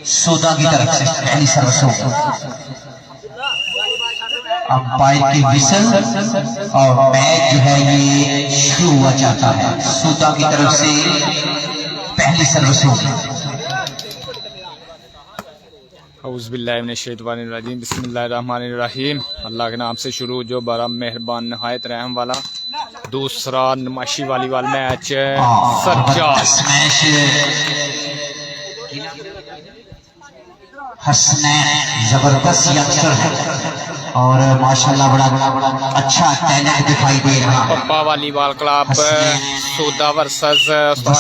सूदा की तरफ से पहली सर्विस होगी। अंपायर की विसल और मैच जो है ये शुरू हुआ जाता है। सूदा की तरफ से पहली सर्विस होगी। औज़ुबिल्लाहिमिनश्शैतानिर्रजीम, बिस्मिल्लाहिर्रहमानिर्रहीम। अल्लाह के नाम से शुरू जो बड़ा मेहरबान नहायत रहम वाला। दूसरा नुमाइशी वॉलीबॉल मैच सरजाल हसनैन जबरदस्त यंगस्टर है और माशाल्लाह बड़ा अच्छा टैलेंट दिखाई दे रहा है। Pappa volleyball club Sooda versus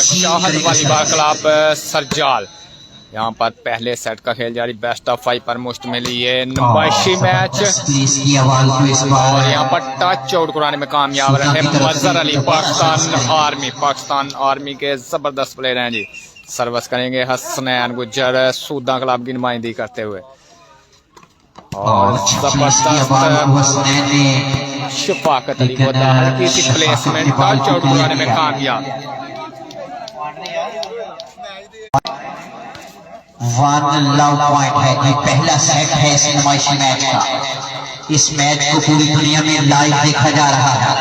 Shahad volleyball club Sarjal. यहाँ पर पहले सेट का खेल जारी, बेस्ट ऑफ 5 पर मुश्तमिल ये नुमाइशी मैच। और यहाँ पर टच आउट कराने में कामयाब रहे मजहर अली। पाकिस्तान आर्मी के जबरदस्त प्लेयर हैं जी। सर्विस करेंगे हसनैन गुज्जर सूदा क्लब की नुमाइंदगी करते हुए। और जबरदस्त शफाकत अली को हल्की सी प्लेसमेंट, टच आउट कराने में कामयाब। 1 लव पॉइंट है कि पहला सेट है इस नुमाइशी मैच का। इस मैच को पूरी दुनिया में लाइव देखा जा रहा है।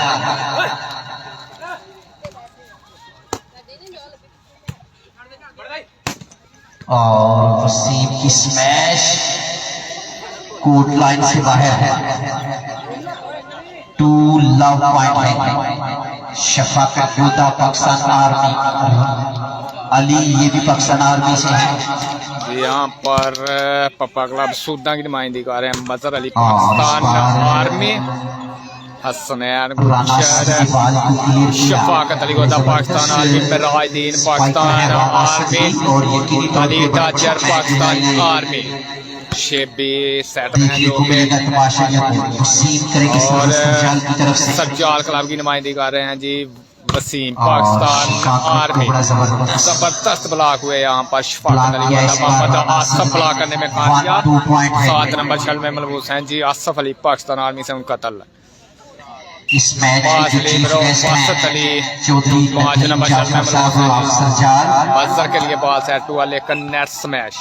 और वसीम की स्मैश कोर्ट लाइन से बाहर है। 2 लव पॉइंट है। शफाकत योद्धा पाकिस्तान आर्मी, अली ये भी पाकिस्तान आर्मी से है। यहाँ पर पप्पा क्लब सूदा की नुमाइंदगी कर रहे हैं Mazhar Ali Pakistan army, Hasnain Gujjar Shafaqat Ali Goda Pakistan army, Mirajuddin Pakistan army, Ali Tachar Pakistan army. शेबी सेट में जो और सरजाल क्लब की नुमाइंदगी कर रहे हैं जी वसीम पाकिस्तान आर्मी। जबरदस्त ब्लॉक हुए यहाँ पर शफाकत अली मोहम्मद आसफ ब्लॉक करने में कामयाब। 7 नंबर छल में मलबूस हैं जी आसफ अली पाकिस्तान आर्मी से उनका तल्ला। इस मैच अली 5 नंबर छल में मलबूस हैं मजहर के लिए बॉल सेट हुआ लेकिन नेट स्मैश।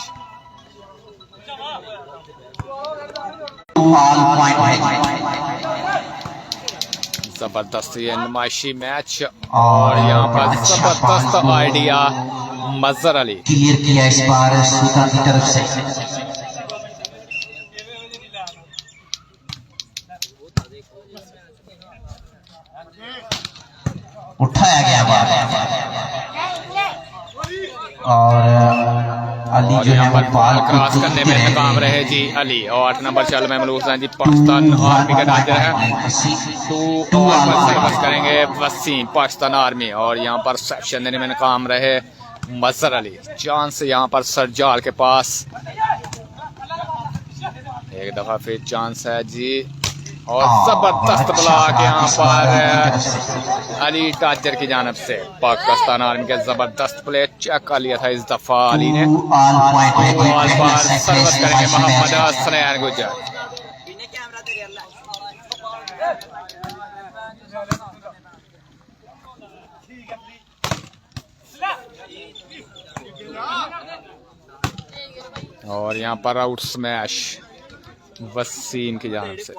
जबरदस्त ये नुमाइशी मैच और यहाँ पर जबरदस्त आइडिया मजहर अली क्लियर किया इस बार सूदा की तरफ से। उठाया गया बाल और अली जो है बॉल क्रॉस करने में नाकाम रहे जी अली। और 8 नंबर चल में मलूस हैं जी पाकिस्तान आर्मी का डाजर है। 2 ओवर सर्विस करेंगे वसीम पाकिस्तान आर्मी। और यहाँ पर सेक्शन देने में नाकाम रहे मजहर अली। चांस यहाँ पर सरजाल के पास, एक दफा फिर चांस है जी। और जबरदस्त ब्लॉक यहाँ पर अली टाजर की जानब से पाकिस्तान आर्मी के जबरदस्त प्ले चेक कर लिया था इस दफा अली ने। सर्विस करेंगे मोहम्मद हसनैन गुज्जर। और यहाँ पर आउट स्मैश वसीम की जानब से।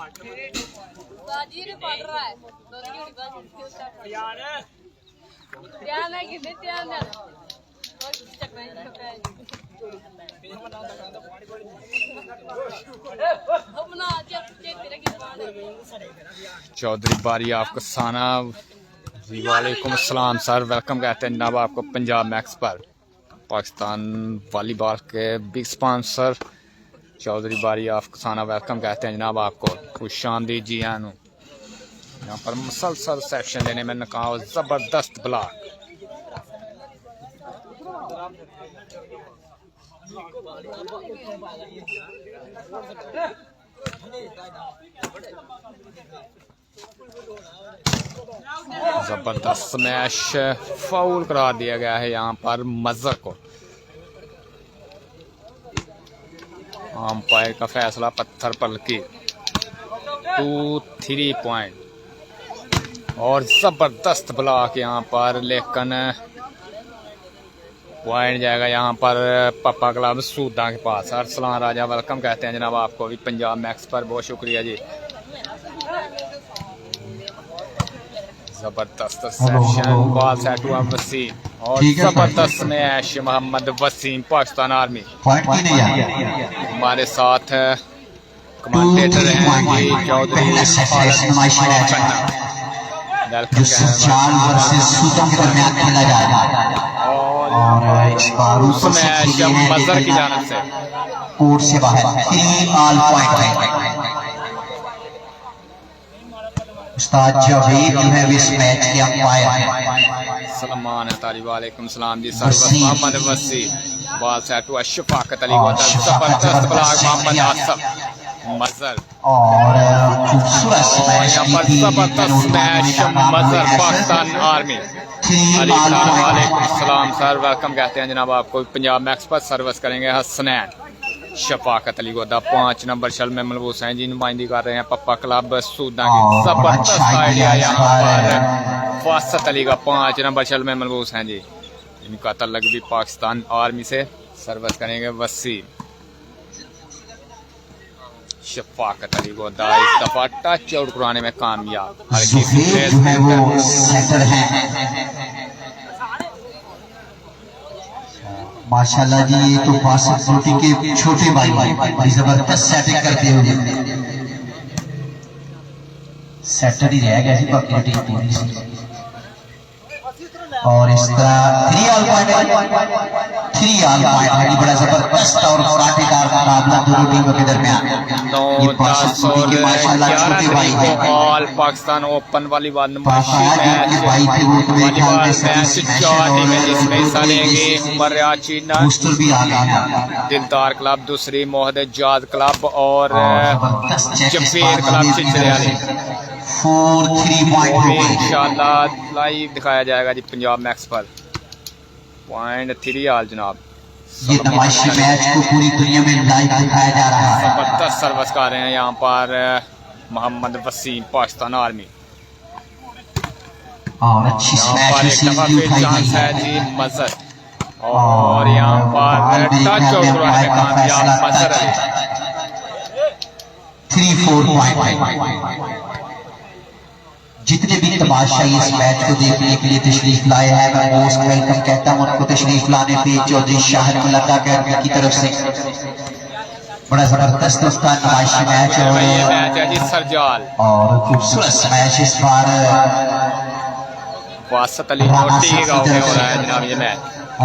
चौधरी बारी आपको साना जी, वालेकुम अस्सलाम सर, वेलकम कहते हैं जनाब आपको पंजाब मैक्स पर। पाकिस्तान वॉलीबॉल के बिग स्पॉन्सर चौधरी बारी ऑफ साना वेलकम कहते हैं जनाब आपको। खुश आमदीद जी आनू। यहाँ पर मुसलसल सेक्शन देने में नाकाम, जबरदस्त ब्लॉक। जबरदस्त स्मैश, फाउल करार दिया गया है यहाँ पर मजहर को। अंपायर का फैसला पत्थर पलकी। 2-3 पॉइंट और जबरदस्त ब्लॉक यहाँ पर, लेकिन पॉइंट जाएगा यहाँ पर पप्पा क्लब सूदा के पास। अरसलान राजा वेलकम कहते हैं जनाब आपको भी पंजाब मैक्स पर, बहुत शुक्रिया जी। जबरदस्त सेशन, बॉल सेट हुआ वसीम और जबरदस्त मैच मोहम्मद वसीम पाकिस्तान आर्मी। हमारे साथ कमेंटेटर हैं जी चौधरी जो सज्जाल वर्सेस सूदा के दरमियान खेला जा रहा है और इस बार मजर की जानिब से कोर्ट से बाहर 3 ऑल पॉइंट है। उस्ताद जावेद जो है इस मैच के अंपायर हैं। सलमान तारी वालेकुम सलाम जी। सर्वस मोहम्मद वसीम बॉल सेट हुआ शफाकत अली को जबरदस्त ब्लॉक मोहम्मद आसफ मजर और खूबसूरत जबरदस्त मैच मजर पाकिस्तान आर्मी। अली वालेकुम सलाम सर वेलकम कहते हैं जनाब आपको पंजाब मैक्स पर। सर्विस करेंगे हसनैन शफाकत अली गोदा 5 नंबर शल में मलबूस हैं जी, नुमाइंदी कर रहे हैं पप्पा क्लब सूदा की। जबरदस्त आइडिया यहाँ पर फासत अली का 5 नंबर शल में मलबूस हैं जी, इनका तल्लुक भी पाकिस्तान आर्मी से। सर्विस करेंगे वसीम शफाकत अली गोदा इस दफा टच आउट कराने में कामयाब। माशाल्लाह जी, ये तो बासित रोटी के छोटे भाई बड़ी जबरदस्त सेटिंग करते हुए सेटर ही रह गया जी, बाकी टीम पूरी सी। और इस तरह 3 ऑल पॉइंट है जी, बड़ा जबरदस्त और कांटेदार मुकाबला दोनों टीमों के दरमियान। ये बासित रोटी के माशाल्लाह छोटे भाई हैं। ऑल पाकिस्तान ओपन वॉलीबॉल भाई थे वो तो मेरे ख्याल में जिसमें हिस्सा लेंगे बूस्टर भी आ गया। दिलदार क्लब दूसरी, मोहद जाद क्लब और जफीर क्लब चिंचले 4-3 पॉइंट इंशाल्लाह लाइव दिखाया जाएगा जी पंजाब मैक्स पर। पॉइंट 3 ऑल जनाब। ये नुमाइशी मैच को पूरी दुनिया में लाइव दिखाया जा रहा है। जबरदस्त सर्विस कर रहे हैं यहाँ पर मोहम्मद वसीम पाकिस्तान आर्मी। और अच्छी चांस है जी मजर और यहाँ पर टच आउट करवाने में कामयाब मजर अली। 3-4 पॉइंट। जितने भी तमाशाई इस मैच को देखने के लिए तशरीफ लाए हैं, मैं मोस्ट वेलकम कहता हूँ उनको तशरीफ लाने पे। चौधरी शाहिद मुल्ला की तरफ से बड़ा जबरदस्त उसका नुमाइशी मैच है जी सरजाल और खूबसूरत मैच इस बार वासत अली नोटी हो रहा है जनाब। ये मैच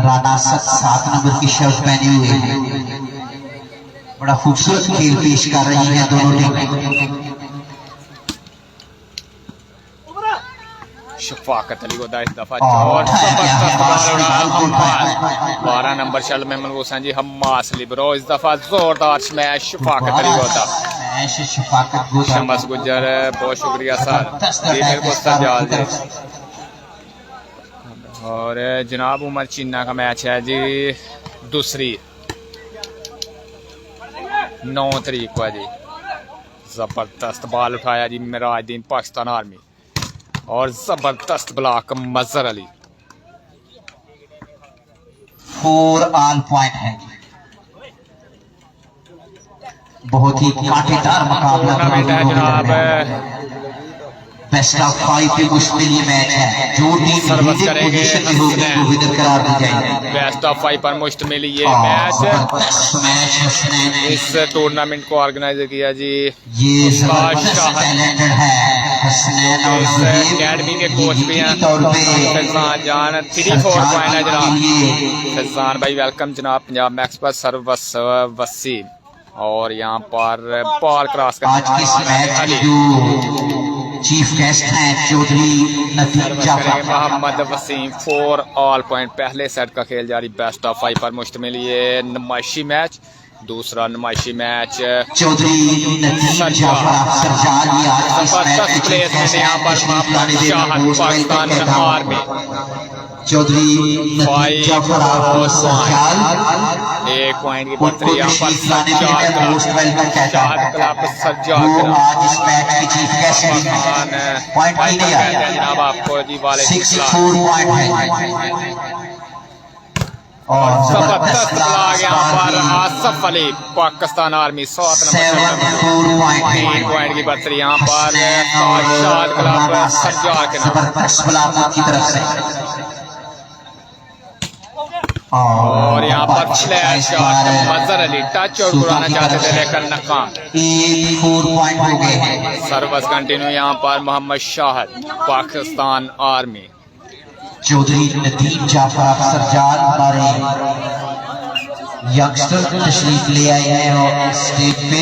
राना 7 नंबर की शर्ट पहने हुए हैं, बड़ा खूबसूरत खेल पेश कर रही है दोनों टीमें। शफाकत अली गोदा इस दफा और जबरदस्त बॉल उड़ा 12 नंबर शल में मलबूस हैं जी हम्मास लिब्रो। इस दफा जोरदार स्मैश शफाकत अली गोदा। शमस गुजर बहुत शुक्रिया सर, ये मेरे को सजाल जी। और जनाब उमर चीना का मैच है जी दूसरी 9 तारीख को है जी। जबरदस्त बॉल उठाया जी मिराजुद्दीन पाकिस्तान आर्मी और जबरदस्त ब्लॉक मजर अली। 4 ऑल पॉइंट है। बहुत ही कांटेदार मुकाबला है जनाब। बेस्ट ऑफ 5 पे मुश्किल ये मैच है। जो टीम सर्विस करेंगे विनर करार दी जाएगी। बेस्ट ऑफ 5 पर मुश्तमिल ये मैच इस टूर्नामेंट को ऑर्गेनाइज किया जी ये टैलेंटेड है हसनैन और अकेडमी के कोच भी हैं फैजान जान। 3-4 पॉइंट है जनाब। फैजान भाई वेलकम जनाब पंजाब मैक्स पर। सर्वस वसीम और यहाँ पर बॉल क्रॉस चीफ गेस्ट हैं चौधरी मोहम्मद वसीम। 4 all point. पहले सेट का खेल जारी बेस्ट ऑफ 5 पर मुश्तमिल ये नुमाइशी मैच। दूसरा नुमाइशी match Chaudhary Pakistan army Chaudhary 1 point की बढ़तरी यहाँ पर जनाब आपको जी वाले और जबरदस्त ब्लॉक यहाँ पर Asif Ali Pakistan army 7 number point की बर्तरी यहाँ पर शाद क्लब सरजार के नाम। जबरदस्त ब्लॉक की तरफ से और यहाँ पर फ्लैश शॉट मजहर अली टच और उड़ाना चाहते थे लेकिन नाकाम। 4 पॉइंट हो गए हैं। सर्विस कंटिन्यू यहाँ पर मोहम्मद शाहिद पाकिस्तान आर्मी। चौधरी नदीम जाफर अफसर जाल हमारे यंगस्टर तशरीफ ले आए हैं और स्टेज पे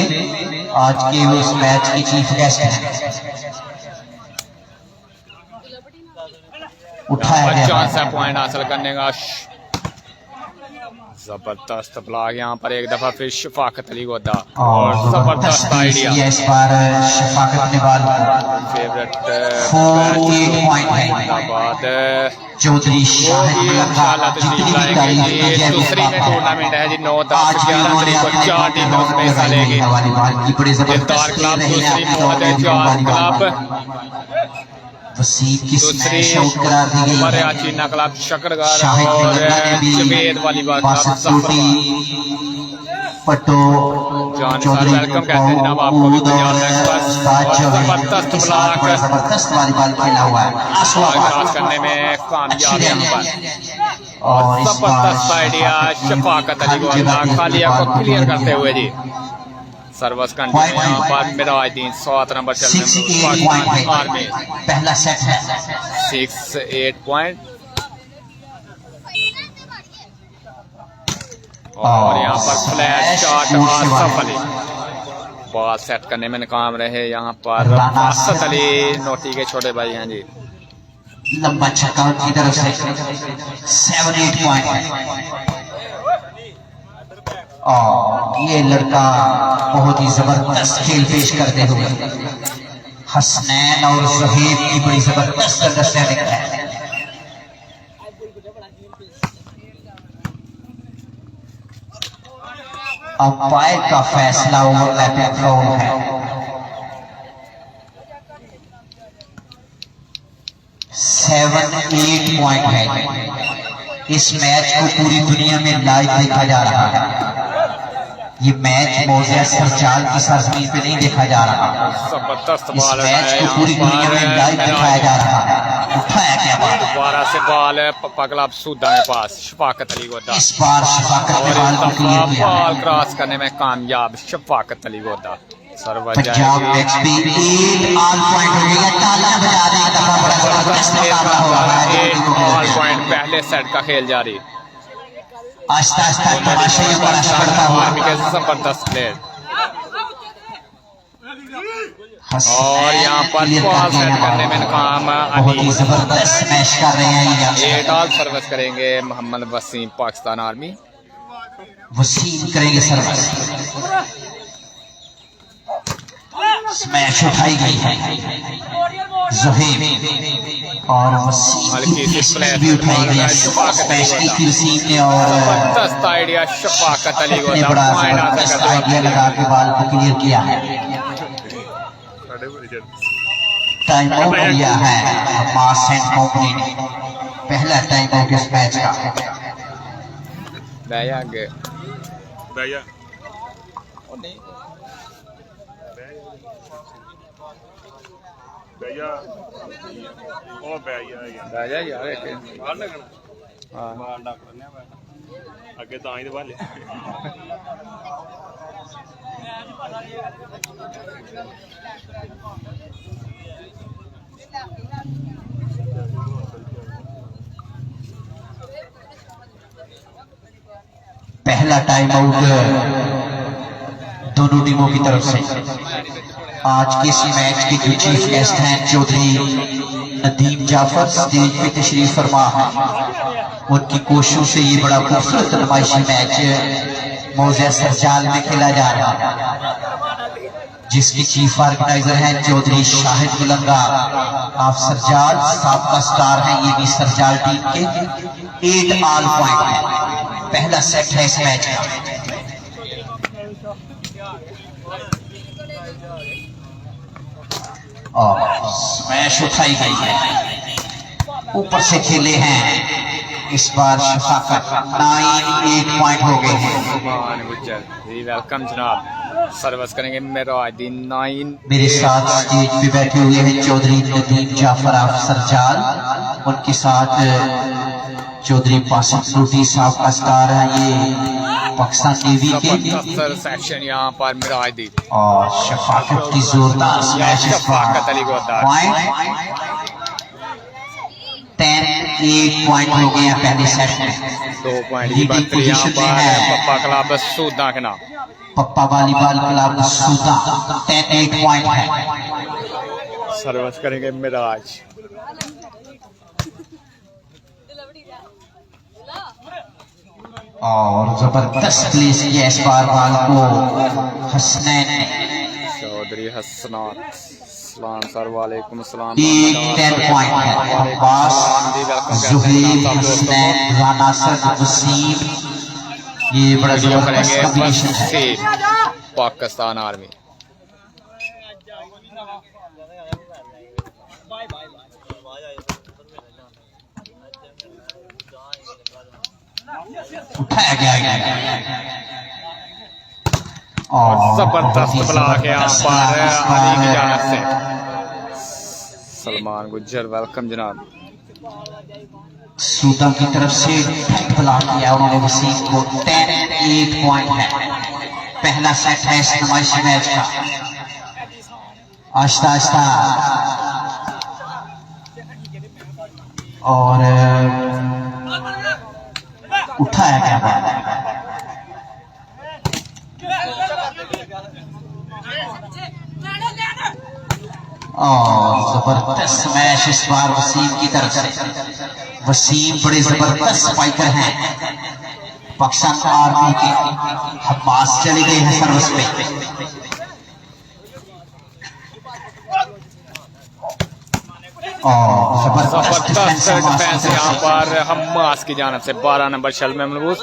आज के उस मैच के चीफ गेस्ट हैं। उठाया गया पॉइंट हासिल करने का जबरदस्त ब्लॉक यहाँ पर एक दफा फिर शफाकत अली गोदा और जबरदस्त आइडिया। इस बार शफाकत ने बाल फेवरेट 4 पॉइंट है। बाद चौधरी दूसरी में टूर्नामेंट है जी 9, 10, 11 तारीख को 4 टीमें उसमें हिस्सा लेगी। गिरदार क्लब दूसरी क्लब दूसरी चीना क्लब शकरगार और जवेद वालीबाल क्लब पट्टो वेलकम कहते हैं जनाब आपको भी जबरदस्त ब्लॉक जबरदस्त वालीबाल खेला हुआ है क्रॉस करने में कामयाब यहाँ पर और जबरदस्त आइडिया शफाकत अली को खालिया को क्लियर करते हुए जी। सर्विस कंटिन्यू यहाँ पर मिराजुद्दीन 7 नंबर चल आर्मी। पहला सेट है 6-8 पॉइंट और यहाँ पर flash shot Asif Ali ball set करने में नाकाम रहे। यहाँ पर आसिफ अली नोटी के छोटे भाई हैं जी। लंबा छक्का की तरफ से 7-8 पॉइंट और ये लड़का बहुत ही जबरदस्त खेल पेश करते हुए हसनैन और ज़हीब की बड़ी जबरदस्त अंडरस्टैंडिंग है। अंपायर का फैसला ओवरलैपिंग फाउल है। 7-8 पॉइंट है। इस मैच को पूरी दुनिया में लाइव देखा जा रहा है। ये मैच मौज़े सरचाल की सरजमीन पे नहीं देखा जा रहा। इस मैच को पूरी दुनिया में लाइव दिखाया जा रहा है। उठाया क्या बात दोबारा से बॉल पगला सूदा के पास शफाकत अली गोदा। इस बार शफाकत ने बॉल को क्लियर किया। बॉल क्रॉस करने में कामयाब शफाकत अली गोदा। पंजाब मैच पे 8 ऑल पॉइंट हो गया। तालियां बजा दें। दफा बड़ा जबरदस्त मुकाबला हो रहा है। ऑल पॉइंट पहले सेट का खेल जारी। आस्ता आस्ता तमाशाइयों का रश बढ़ता हुआ। जबरदस्त प्लेयर और यहाँ पर बॉल सेट करने में नाकाम। बहुत ही जबरदस्त मैच कर रहे हैं ये। 8 ऑल सर्विस करेंगे मोहम्मद वसीम पाकिस्तान आर्मी। वसीम करेंगे सर्विस। स्मैश उठाई गई है। ज़हीब और वसीम की स्मैश भी उठाई गई है। स्मैश की थी वसीम ने और जबरदस्त आइडिया शफाकत अली को बड़ा जबरदस्त आइडिया लगा के बॉल को क्लियर किया है। टाइम आउट लिया है हमास एंड कंपनी ने। पहला टाइम आउट इस मैच का। बैग भैया ओ भैया यार बाहर लगना हां बाहर डॉक्टर ने आगे तो आई दे वाले पहला टाइम आउट दोनों टीमों की तरफ से। आज के इस मैच के जो चीफ गेस्ट हैं चौधरी नदीम जाफर स्टेज पे तशरीफ फरमा है। उनकी कोशिशों से ये बड़ा खूबसूरत नुमाइशी मैच मौज़े सरजाल में खेला जा रहा है, जिसके चीफ ऑर्गेनाइजर हैं चौधरी शाहिद गुलंगा ऑफ सरजाल। साबका स्टार हैं ये भी सरजाल टीम के। 8 ऑल पॉइंट है। पहला सेट है इस मैच का। और स्मैश उठाई गई है। ऊपर से खेले हैं इस बार शफाकत 9-8 पॉइंट हो गए हैं। सलमान गुज्जर जी वेलकम जनाब। सर्विस करेंगे मिराजुद्दीन 9। मेरे साथ स्टेज पे बैठे हुए हैं चौधरी नदीम जाफर सरजाल, उनके साथ चौधरी पासिम फ्रूटी साहब का स्टार है, ये पाकिस्तान टीवी के। सेक्शन यहाँ पर मिराजुद्दीन और शफाकत की जोरदार स्मैश इस बार। शफाकत अली गोदार पॉइंट 10-8 पॉइंट हो गए हैं पहले सेट में। 2 पॉइंट की बढ़तरी यहाँ पर पप्पा क्लब सूदा के नाम। पप्पा वॉलीबॉल क्लब सूदा 10-8 पॉइंट है। सर्विस करेंगे मिराज। और जबरदस्त प्लेस किया इस बार बॉल को हसनैन ने। चौधरी हसनात सलाम सर वालेकुम सलाम। 10 पॉइंट है। अब्बास जुहैब हसनैन राना सर वसीम, ये बड़ा जबरदस्त कॉम्बिनेशन है। पाकिस्तान आर्मी उठाया गया और जबरदस्त ब्लॉक है यहाँ पर अली की जानिब से। सलमान गुज्जर वेलकम जनाब। सूदा की तरफ से ब्लॉक किया उन्होंने वसीम को। 10-8 पॉइंट है। पहला सेट है इस नुमाइशी मैच का। आहिस्ता आहिस्ता और उठाया गया बॉल। और जबरदस्त स्मैश इस बार वसीम की तरफ से। वसीम बड़े जबरदस्त फाइटर हैं पाकिस्तान आर्मी के। हब्बास चले गए हैं सर्विस पे। और जबरदस्त डिफेंस यहाँ पर हम्मास की जानिब से 12 नंबर शल में मलबूस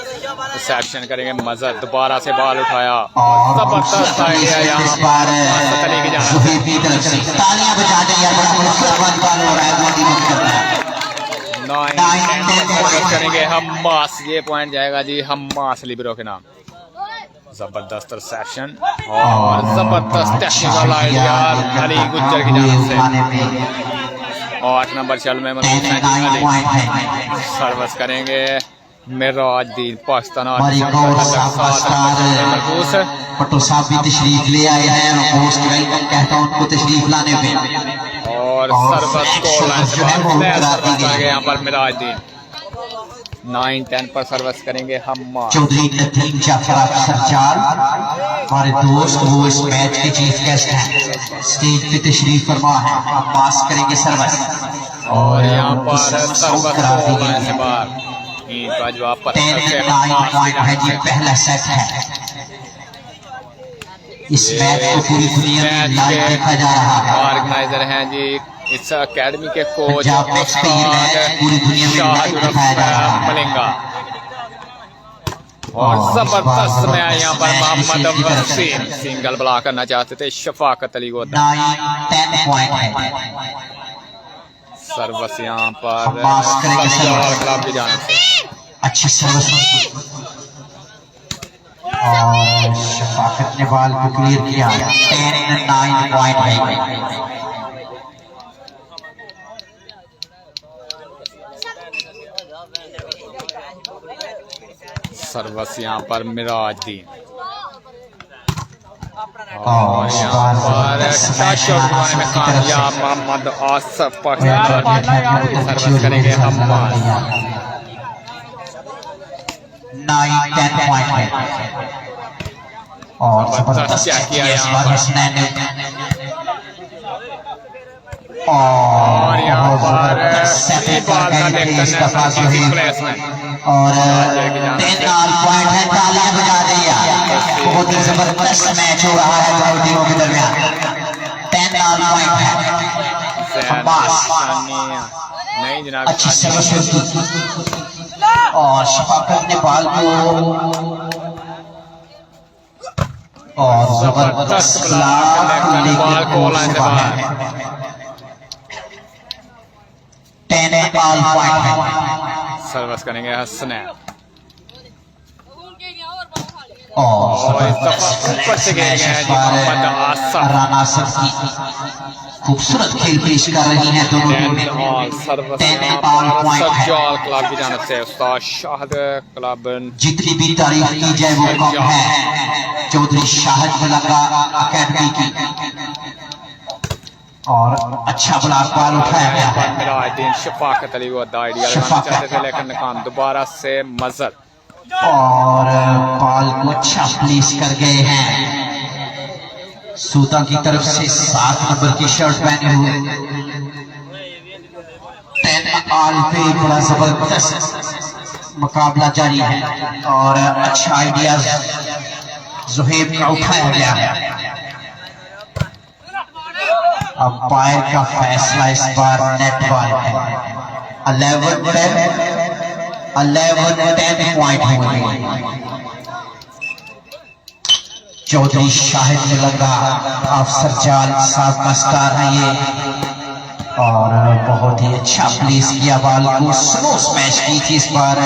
सेक्शन करेंगे मजर। दोबारा से बॉल उठाया। जबरदस्त आइडिया यहाँ पर की जानिब से। तालियां बजा दें यार, बड़ा खूबसूरत बॉल हो रहा है। 9 करेंगे हम्मास। ये पॉइंट जाएगा जी हम्मास लिबरो के नाम। जबरदस्त सेक्शन और जबरदस्त टेक्निकल आइडिया अली गुज्जर की जानिब से। 8 नंबर चल में सर्विस करेंगे मिराजुद्दीन पाकिस्तान पट्टो साहब भी तशरीफ ले आए हैं। मोस्ट वेलकम कहता हूं उनको तशरीफ लाने पे। और सर्विस को यहाँ पर मिराजुद्दीन 9-10 पर सर्विस करेंगे हम। चौधरी नदीम जाफर सरजाल हमारे दोस्त, वो इस मैच के चीफ गेस्ट हैं, स्टेज पे तशरीफ फरमा है। हम पास करेंगे सर्विस और यहाँ पर सर्विस पॉइंट है जी। पहला सेट है। इस मैच को पूरी दुनिया में लाइव देखा जा रहा है। ऑर्गेनाइजर हैं जी इस अकेडमी के कोच पूरी दुनिया में मलिंगा। और जबरदस्त में यहाँ पर मोहम्मद वसीम सिंगल ब्लॉक करना चाहते थे। शफाकत अली को 9-10 पॉइंट है। सर्विस यहाँ पर क्लब की जानिब से अच्छी सर्विस और शफाकत ने बॉल को क्लियर किया। 10-9 पॉइंट है। सर्विस यहाँ पर मिराजुद्दीन और यहाँ पर टच आउट बनाने में कामयाब मोहम्मद आसफ सर्विस करेंगे हम। 9-10 पॉइंट है। और जबरदस्त किया यहाँ और यहाँ पर और 10 पॉइंट है। तालियां बजा दिया। बहुत ही जबरदस्त मैच हो रहा है दोनों टीमों के दरमियान। 10 पॉइंट है। नहीं जनाब अच्छी सर्विस और शफाकत ने बॉल को और जबरदस्त बॉल को 10 पॉइंट है। सर्विस करेंगे हसनैन और इस दफा ऊपर से गए हैं जी मोहम्मद आसफ। राना आसफ की खूबसूरत खेल पेश कर रही हैं दोनों टीमें। 10 ऑल पॉइंट है। सरजाल क्लब की जानब से उस्ताद शाहिद क्लब जितनी भी तारीफ की जाए वो कम है चौधरी शाहिद मलंगा अकेडमी की। और अच्छा ब्लॉक बॉल उठाया गया है। मिराजुद्दीन शफाकत अली वो आइडिया लगाना चाहते थे लेकिन नाकाम। दोबारा से मजर और बॉल को अच्छा प्लेस कर गए हैं सूता की तरफ से 7 नंबर की शर्ट पहने हुए। 10 ऑल पे बड़ा जबरदस्त मुकाबला जारी है और अच्छा आइडिया जुहेब का उठाया गया है। अंपायर का फैसला इस बार नेट बॉल है। 11-10 पॉइंट हो गए। चौधरी शाहिद मलंगा अफसर जाल साहब स्टार है ये और बहुत ही अच्छा प्लेस किया बॉल को। स्लो स्मैश की थी इस बार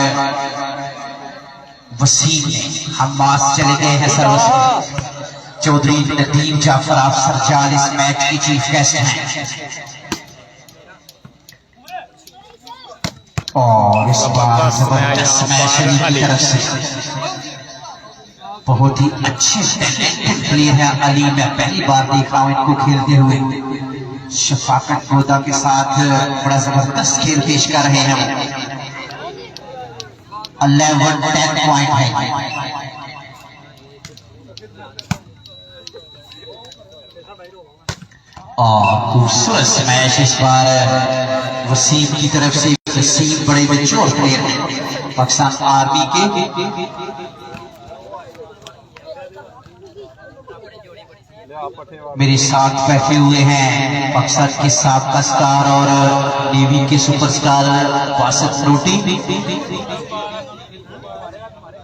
वसीम ने। हमास चले गए हैं सर्विस। चौधरी नदीम जाफर अफसर जाल इस मैच की चीफ गेस्ट हैं और इस बार जबरदस्त स्मैश की तरफ से बहुत ही अच्छे टैलेंटेड प्लेयर है अली। मैं पहली बार देखा हूं इनको खेलते हुए। शफाकत गोदा के साथ बड़ा जबरदस्त खेल पेश कर रहे हैं। 11-10 पॉइंट है और खूबसूरत स्मैश इस बार वसीम की तरफ से। वसीम बड़े मैच्योर प्लेयर हैं पाकिस्तान आर्मी के। मेरे साथ बैठे हुए हैं पाकिस्तान के साबका स्टार और नेवी के सुपरस्टार बासित रोटी।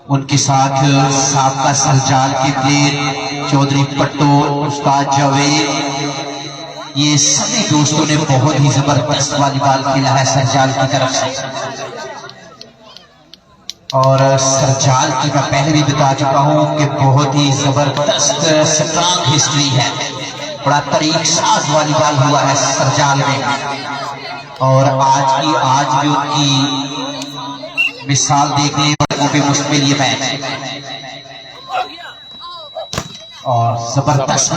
उनके साथ साबका सरजाल के प्लेयर चौधरी पट्टो, उस्ताद जावेद। ये सभी दोस्तों ने बहुत ही जबरदस्त वॉलीबॉल खेला है सरजाल की तरफ से। और सरजाल की मैं पहले भी बता चुका हूं कि बहुत ही जबरदस्त स्ट्रांग हिस्ट्री है। बड़ा तरीक साज वॉलीबॉल हुआ है सरजाल में और आज भी उनकी मिसाल देखने वालों पे मुश्किल ये मैच और जबरदस्त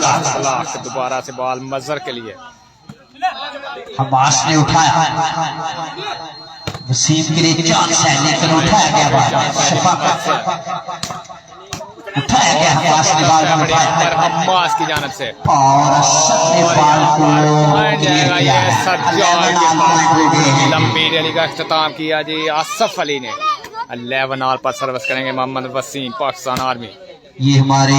दोबारा से बॉल मजर के लिए हमास ने उठाया। वसीम के लिए चांस है लेकिन उठाया गया बॉल। शफाकत उठाया गया हमास ने बॉल को उठाया हमास की जानब से और सबने बॉल को क्लियर किया है। लंबी रैली का इख्तिताम किया जी आसफ अली ने। 11 ऑल पर सर्विस करेंगे मोहम्मद वसीम पाकिस्तान आर्मी। ये हमारे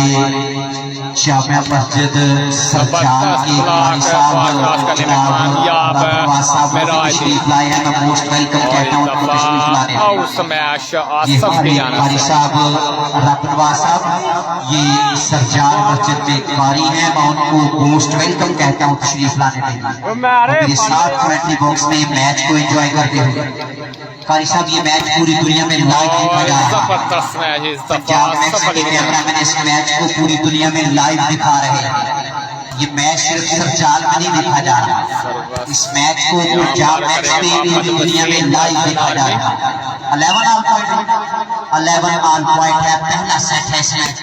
जामिया मस्जिद सरजाल के कारी साहब तशरीफ लाए हैं। मैं मोस्ट वेलकम कहता हूँ उनको तशरीफ लाने। ये हमारे कारी साहब रबनवा साहब ये सरजाल मस्जिद में कारी हैं। मैं उनको मोस्ट वेलकम कहता हूँ तशरीफ लाने के लिए। मेरे साथ कमेंट्री बॉक्स में मैच को एंजॉय करते हुए। कारी साहब ये मैच पूरी दुनिया में लाइव देखा जा रहा है। पंजाब मैक्स के कैमरामैन इस मैच को पूरी दुनिया में लाइव दिखा रहे हैं। ये मैच सिर्फ सरजाल में नहीं देखा जा रहा। इस मैच को पंजाब मैक्स में पूरी दुनिया में लाइव देखा जा रहा है। 11 ऑल पॉइंट है। पहला सेट है इसमें।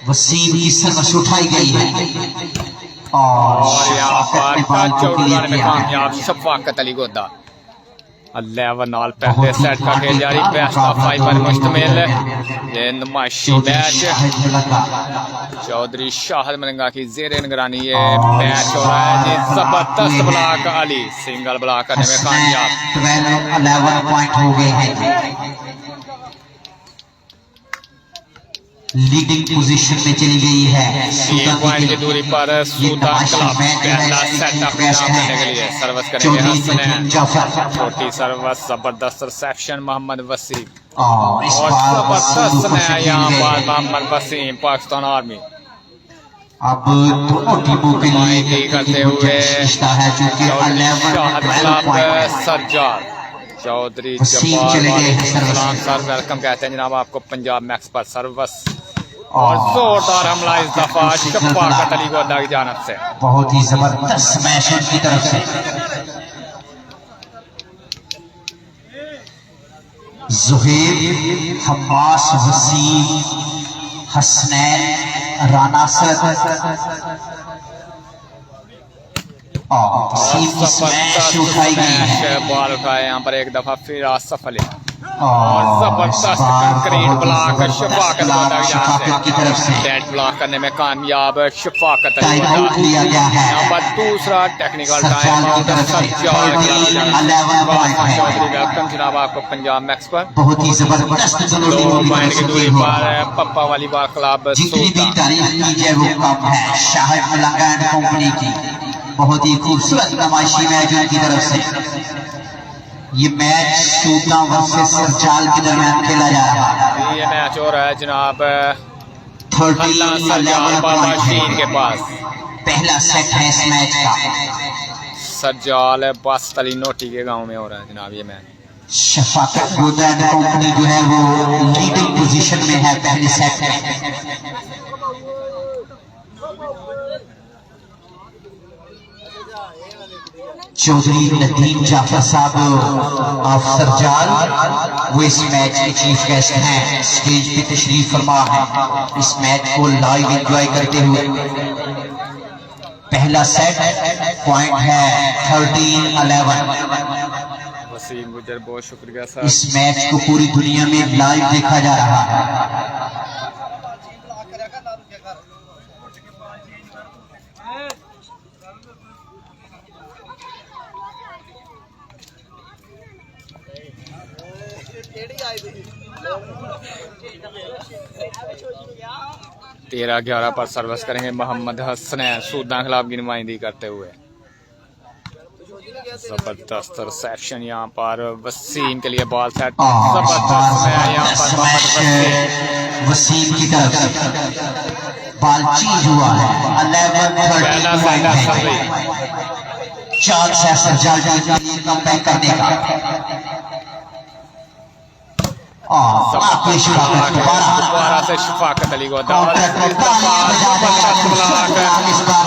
वसीम की सर्विस उठाई गई है और शफाकत अली गोदा 11 ऑल पहले सेट का खेल जारी। बेस्ट ऑफ 5 पर मुश्तमिल ये नुमाइशी मैच चौधरी शाहिद मलंगा की जेर निगरानी ये मैच हो रहा है जी। जबरदस्त ब्लॉक अली सिंगल ब्लॉक करने में कामयाब। 11 पॉइंट हो गए हैं। लीडिंग पोजीशन में चली गई है। 3 पॉइंट की दूरी पर सूता क्लब पहला सेट अपने नाम करने के लिए सर्विस करेंगे हसनैन। छोटी सर्विस जबरदस्त रिसेप्शन मोहम्मद वसीम और जबरदस्त है यहाँ पर मोहम्मद वसीम पाकिस्तान आर्मी। अब दोनों टीमों के लिए करते हुए है जो कि 11 सरजाल चौधरी वसीम जब्बार चले गए हैं सर्विस सलाम में। सर, वेलकम कहते हैं जनाब आपको पंजाब मैक्स पर सर्विस। और जोरदार हमला इस दफा शफाकत अली गोदा की जानब से। बहुत ही जबरदस्त स्मैश उनकी तरफ से। जुहैब, हम्मास, वसीम, हसनैन, राना सर और वसीम की स्मैश उठाई गई है। बॉल उठाए यहाँ पर एक दफा फिर आसफ अली और जबरदस्त कंक्रीट ब्लॉक शफाकत गोदा की शफाकत की तरफ जानब से से। डेड ब्लॉक करने में कामयाब शफाकत अली टाइम आउट गोदा। लिया गया है। यहाँ पर दूसरा टेक्निकल टाइम सज्जाल की आउट तरफ से। सज्जाल की जानब से। 11 पॉइंट है। चौधरी वेलकम जनाब आपको पंजाब मैक्स पर। बहुत ही जबरदस्त दोनों 2 टीमों की पॉइंट तरफ की से दूरी खेल हो पर रहा है। पप्पा वाली बार क्लब जितनी भी सुल्तान। तारीफ की जाए वो कम है। शाहिद मलंगा एंड कंपनी की बहुत ही खूबसूरत नुमाइशी मैच उनकी तरफ से। ये मैच सूता वर्सेस सरजाल के दरमियान खेला जा रहा है। ये मैच हो रहा है जनाब 13 अल्लाह सरजाल बाबा शीन के पास। पहला सेट है इस मैच का। सरजाल बस तली नोटी के गांव में हो रहा है जनाब ये match. Shafqat Goda and company जो है वो लीडिंग पोजीशन में है पहले सेट में। चौधरी नदीम जाफर साहब ऑफ सरजाल वो इस मैच के चीफ गेस्ट हैं, स्टेज पे तशरीफ फरमा है इस मैच को लाइव एंजॉय करते हुए। पहला सेट पॉइंट है 13-11। वसीम गुजर बहुत शुक्रिया सर। इस मैच को पूरी दुनिया में लाइव देखा जा रहा है। तेरह 11 पर सर्विस करेंगे मोहम्मद हसनैन सूदान खिलाफ की नुमाइंदगी करते हुए। जबरदस्त रिसेप्शन यहाँ पर वसीम के लिए बॉल सेट। जबरदस्त है यहाँ पर मोहम्मद वसीम की तरफ से बॉल चेंज हुआ है। 11-13 पॉइंट है। चांस है सरजाल टीम के लिए कमबैक करने का। दोबारा से शफाकत अली को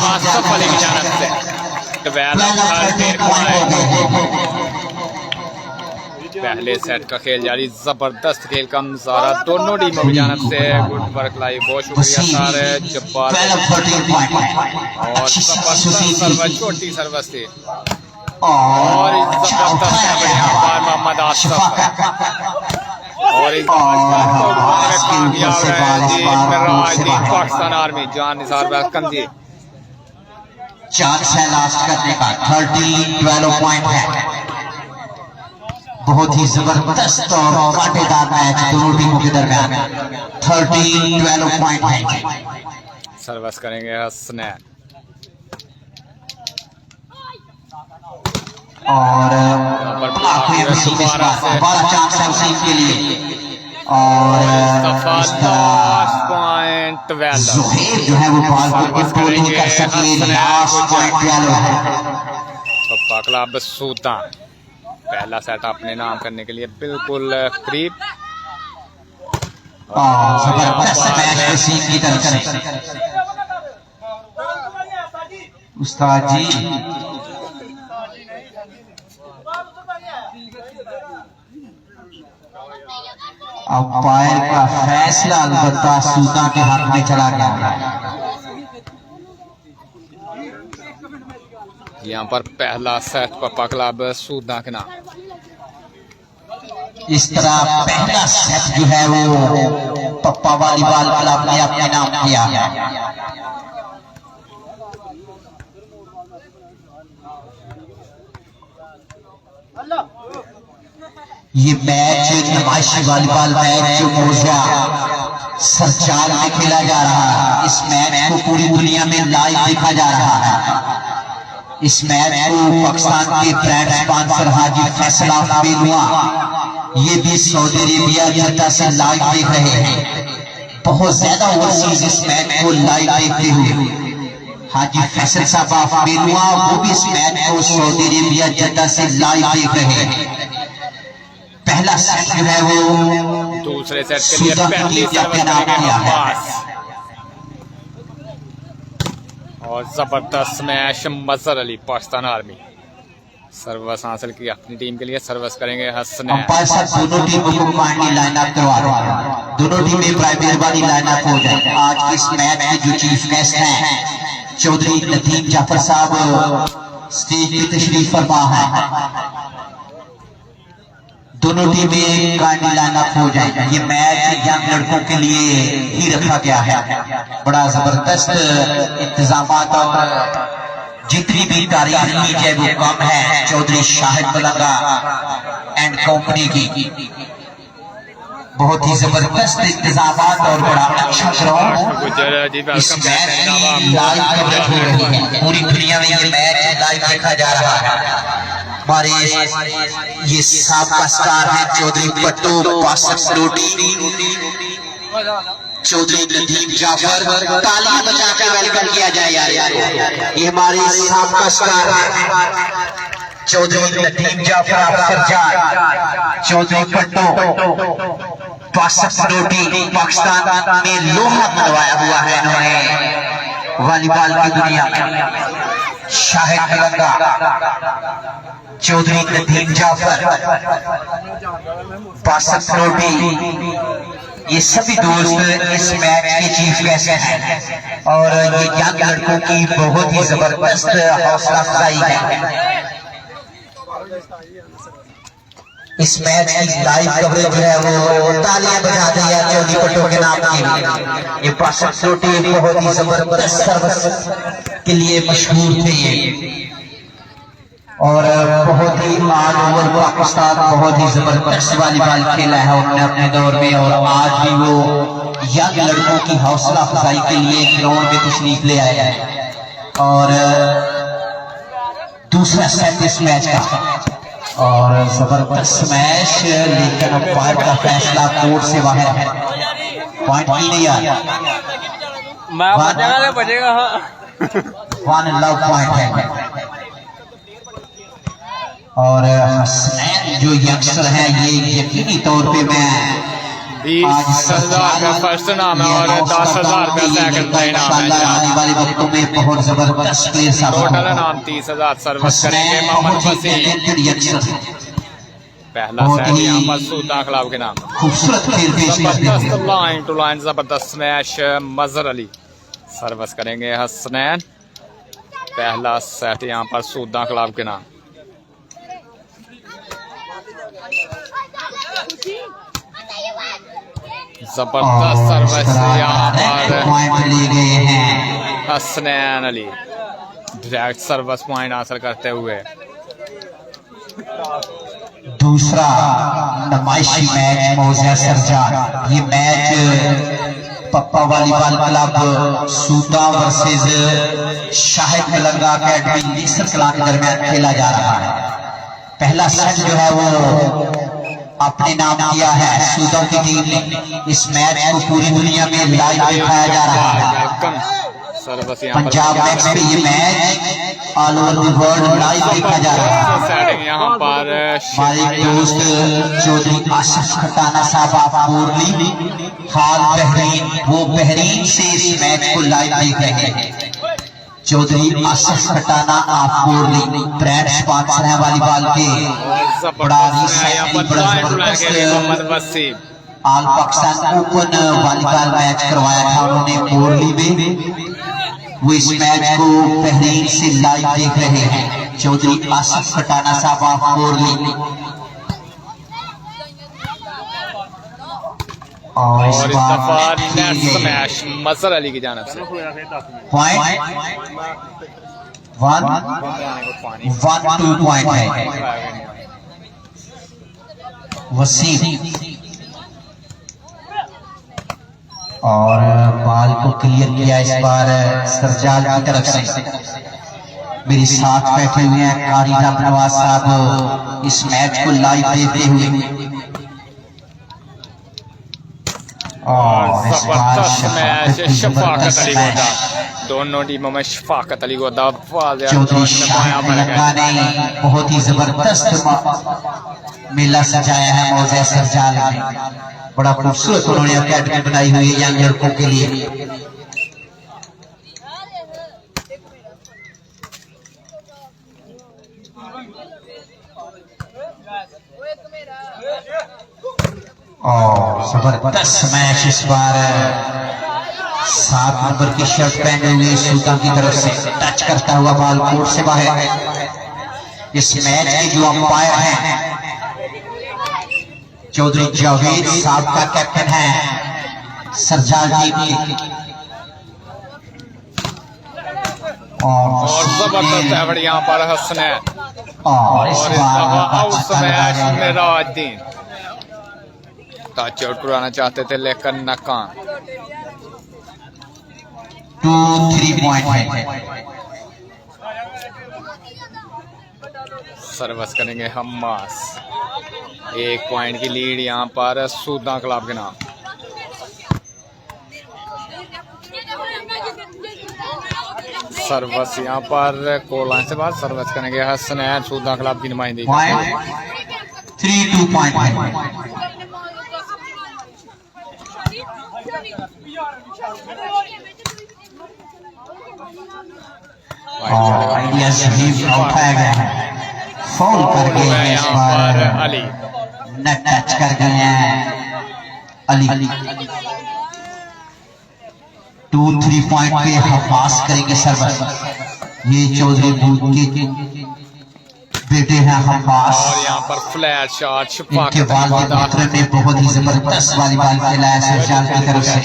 आसफ अली की जानब से। पहले सेट का खेल जारी, जबरदस्त खेल का मुजाहरा दोनों टीमों की जानब से। गुड वर्क लाइव, बहुत शुक्रिया सर जब्बार। और जबरदस्त सर्विस, छोटी सर्विस थी और जबरदस्त यहाँ पर मोहम्मद आसफ और इस कामयाब है जी राजदीप पाकिस्तान आर्मी जान निसार वेलकम जी। चांस है लास्ट करने का। 13-12 पॉइंट है। बहुत ही जबरदस्त और कांटेदार मैच दोनों टीमों के दरमियान। 13-12 पॉइंट है। सर्विस करेंगे हसनैन और दोबारा चांस है वसीम के लिए। और पॉइंट जुहैब जो है वो बॉल को कंट्रोल नहीं कर सके। लास्ट पॉइंट 12 है। पप्पा क्लब सुल्तान पहला सेट अपने नाम करने के लिए बिल्कुल करीब। जबरदस्त मैच वसीम की तरफ से। उस्ताद जी अंपायर का फैसला अलबत्ता सूता के हाथ में चला गया। यहाँ पर पहला सेट पप्पा क्लब सूदा के नाम। इस तरह पहला सेट जो है वो पप्पा वॉलीबॉल क्लब ने अपने नाम किया। ये मैच नुमाइशी वॉलीबॉल मैच जो मौजा सरजाल में खेला जा रहा है। इस मैच को पूरी दुनिया में लाइव देखा जा रहा है। इस मैच को पाकिस्तान के brand sponsor Haji Faisal of Benua ये भी सऊदी अरेबिया जद्दा से लाइव देख रहे हैं। बहुत ज्यादा ओवरसीज इस मैच को लाइव देखते हुए हाजी फैसल साहब ऑफ बेनुआ वो भी इस मैच को सऊदी अरेबिया जद्दा से लाइव देख रहे हैं। पहला सेट जो है वो दूसरे सेट के लिए सूदा पहली टीम सर्विस के नाम करेंगे किया है। अब्बास और जबरदस्त स्मैश मजहर अली पाकिस्तान आर्मी सर्विस हासिल की अपनी टीम के लिए। सर्विस करेंगे हसनैन। अंपायर साहब दोनों टीमों को काइंडली लाइन अप करवा रहे हैं, दोनों टीमें प्राइवेट वाली लाइन अप हो जाए। आज के इस मैच के जो चीफ गेस्ट हैं चौधरी नदीम जाफर साहब स्टेज पे तशरीफ फरमा है। दोनों टीमें काइंडली लाइन अप हो जाए। ये मैच यंग लड़कों के लिए ही रखा गया है। बड़ा जबरदस्त इंतजाम और जितनी भी तारीफ की जाए वो कम है चौधरी शाहिद मलंगा एंड कंपनी की। बहुत ही जबरदस्त इंतजाम और बड़ा अच्छा ग्राउंड। इस मैच की लाइव कवरेज हो रही है, पूरी दुनिया में ये मैच लाइव देखा जा रहा है। हमारे ये साबका स्टार है चौधरी पट्टू पासक रोटी, चौधरी नदीम जाफर, ताली बजा के वेलकम किया जाए यार। ये हमारे साबका स्टार है चौधरी नदीम जाफर सरजार, चौधरी पट्टू पासक रोटी। पाकिस्तान में लोहा बनवाया हुआ है इन्होंने वॉलीबॉल की दुनिया में। शाहिद मलंगा, चौधरी नदीम जाफर, पासक रोटी, ये सभी दोस्त इस मैच के चीफ गेस्ट हैं और ये यंग लड़कों की बहुत ही जबरदस्त हौसला अफजाई है। इस मैच की लाइव कवरेज जो है वो तालियां बजा दी है चौधरी पट्टू के नाम की। ये पासक रोटी बहुत ही जबरदस्त सर्विस के लिए मशहूर थे ये और बहुत ही ऑल ओवर पाकिस्तान बहुत ही जबरदस्त वॉलीबॉल खेला है उन्होंने अपने दौर में। और आज भी वो यंग लड़कों की हौसला अफजाई के लिए ग्राउंड में तशरीफ ले आए हैं। और दूसरा सेट इस मैच का और जबरदस्त मैच, लेकिन अंपायर का फैसला कोर्ट से बाहर है। पॉइंट ही नहीं आया, वन लव पॉइंट है। और हसनैन जो यंगस्टर है ये यकीनी तौर पे मैं 20,000 का फर्स्ट नाम है और 10,000 का सेकंड इनाम है। आने वाले वक्तों में बहुत जबरदस्त प्लेयर टोटल इनाम 30,000। सर्विस करेंगे मोहम्मद वसीम। पहला सेट यहाँ पर सूदा खिलाफ के नाम। खूबसूरत खेल पेश जबरदस्त लाइन टू लाइन जबरदस्त स्मैश मजहर अली। सर्विस करेंगे हसनैन। पहला सेट यहाँ पर सूदा खिलाफ के नाम। जबरदस्त सर्विस यहाँ पर लिए गए हैं Hasnain Ali direct service point हासिल करते हुए। दूसरा नुमाइशी मैच मौजा सरजार। ये match Pappa volleyball club Sooda versus Shahid Malanga academy Lesar Kala के दरमियान खेला जा रहा है। पहला सेट जो है वो अपने नाम किया है सूदा की टीम ने। इस मैच को पूरी दुनिया में लाइव दिखाया जा रहा है। पंजाब मैच पे ये match all over the world live देखा जा रहा है। यहाँ पर हमारे दोस्त चौधरी आसिफ खटाना साहब आप मुरली हाल बहरीन, वो बहरीन से इस मैच को लाइव देख रहे हैं। चौधरी आसिफ खटाना आप मुरली ब्रांड स्पॉन्सर है वॉलीबॉल के। बड़ा all Pakistan open volleyball match करवाया था उन्होंने मुरली में। वो इस मैच को बहरीन से लाइव देख रहे हैं। चौधरी आसिफ खटाना साहब आप मुरली। और इस दफा नेट स्मैश मजहर अली की जानिब से। पॉइंट 1-2 पॉइंट है वसीम। और बॉल को क्लियर किया इस बार सरजाल की तरफ से। मेरे साथ बैठे हुए हैं कारी नवाज साहब इस मैच को लाइव देखते हुए। और जबरदस्त मैच शफाकत अली गोदा, दोनों टीमों में शफाकत अली गोदा चौधरी शाहिद मलंगा ने बहुत ही जबरदस्त मेला सजाया है मौजे सरजाल में। बड़ा खूबसूरत उन्होंने अकेडमी बनाई हुई है यंग लड़कों के लिए। और जबरदस्त स्मैश इस बार 7 नंबर की शर्ट पहने हुए सुल्तान की तरफ से टच करता हुआ बॉल कोर्ट से बाहर। इस मैच के जो अंपायर हैं चौधरी जावेद साहब का कैप्टन है सरजाल टीम के। और जबरदस्त एवरेज यहाँ पर हसनैन और इस मैच बार में राजुद्दीन टच आउट कराना चाहते थे लेकिन नाकाम। 2-3 पॉइंट है। सर्विस करेंगे हम्मास। 1 पॉइंट की लीड यहाँ पर सूदा क्लब के नाम। सर्विस यहाँ पर कोला से बाद सर्विस करेंगे हसनैन सूदा क्लब की नुमाइंदगी। 3-2 पॉइंट है। और आइडिया सही उठाया गया है। फाउल कर गए हैं इस बार अली न टच कर गए हैं अली। 2-3 पॉइंट पे हफास करेंगे सर्विस। ये चौधरी बूथ के बेटे हैं हफास। और यहाँ पर फ्लैट शॉट छुपा इनके वालिद मोहतरम ने बहुत ही जबरदस्त वॉलीबॉल खेला है सरजाल की तरफ से।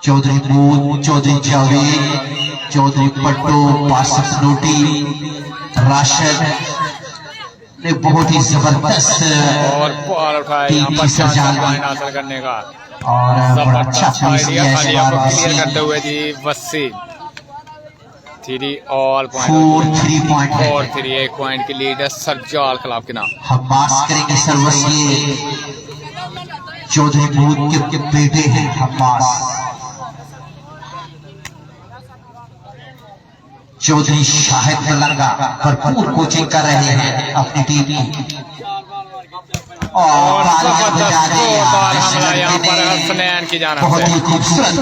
चौधरी बूथ, चौधरी जावेद, चौधरी पट्टू, बासित नोटी, राशिद ने बहुत ही जबरदस्त और बॉल उठाया यहाँ पर सरजाल पॉइंट हासिल करने का। और बड़ा अच्छा आइडिया क्लियर करते हुए जी वसीम। 3 ऑल पॉइंट 4-3 पॉइंट है। 4-3 1 पॉइंट की लीड है सरजाल क्लब के नाम। हब्बास करेंगे सर्विस। ये चौधरी बूथ के बेटे हैं हब्बास। चौधरी शाहिद मलंगा भरपूर कोचिंग कर रहे हैं अपनी टीम की। और यहाँ पर हसनैन की जाना बहुत ही खूबसूरत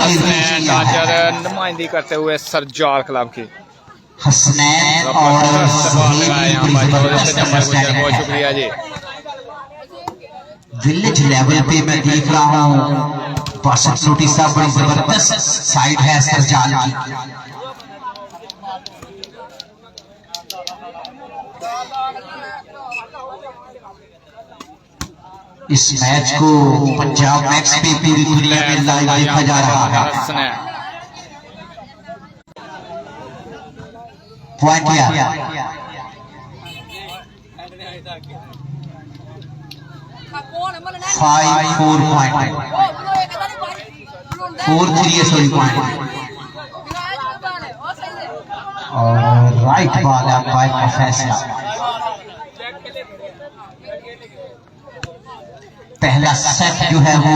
नुमाइंदगी करते हुए सरजाल क्लब की। हसनैन और बहुत शुक्रिया जी। विलेज लेवल पे मैं देख रहा हूँ बासित नोटी साहब बड़ी जबरदस्त साइड है सरजाल की। इस मैच को पंजाब मैक्स पे पूरी दुनिया में लाइव देखा जा रहा है। पॉइंट किया 5-4 पॉइंट 4-3 सॉरी पॉइंट। और राइट बॉल अंपायर का फैसला। पहला सेट जो है वो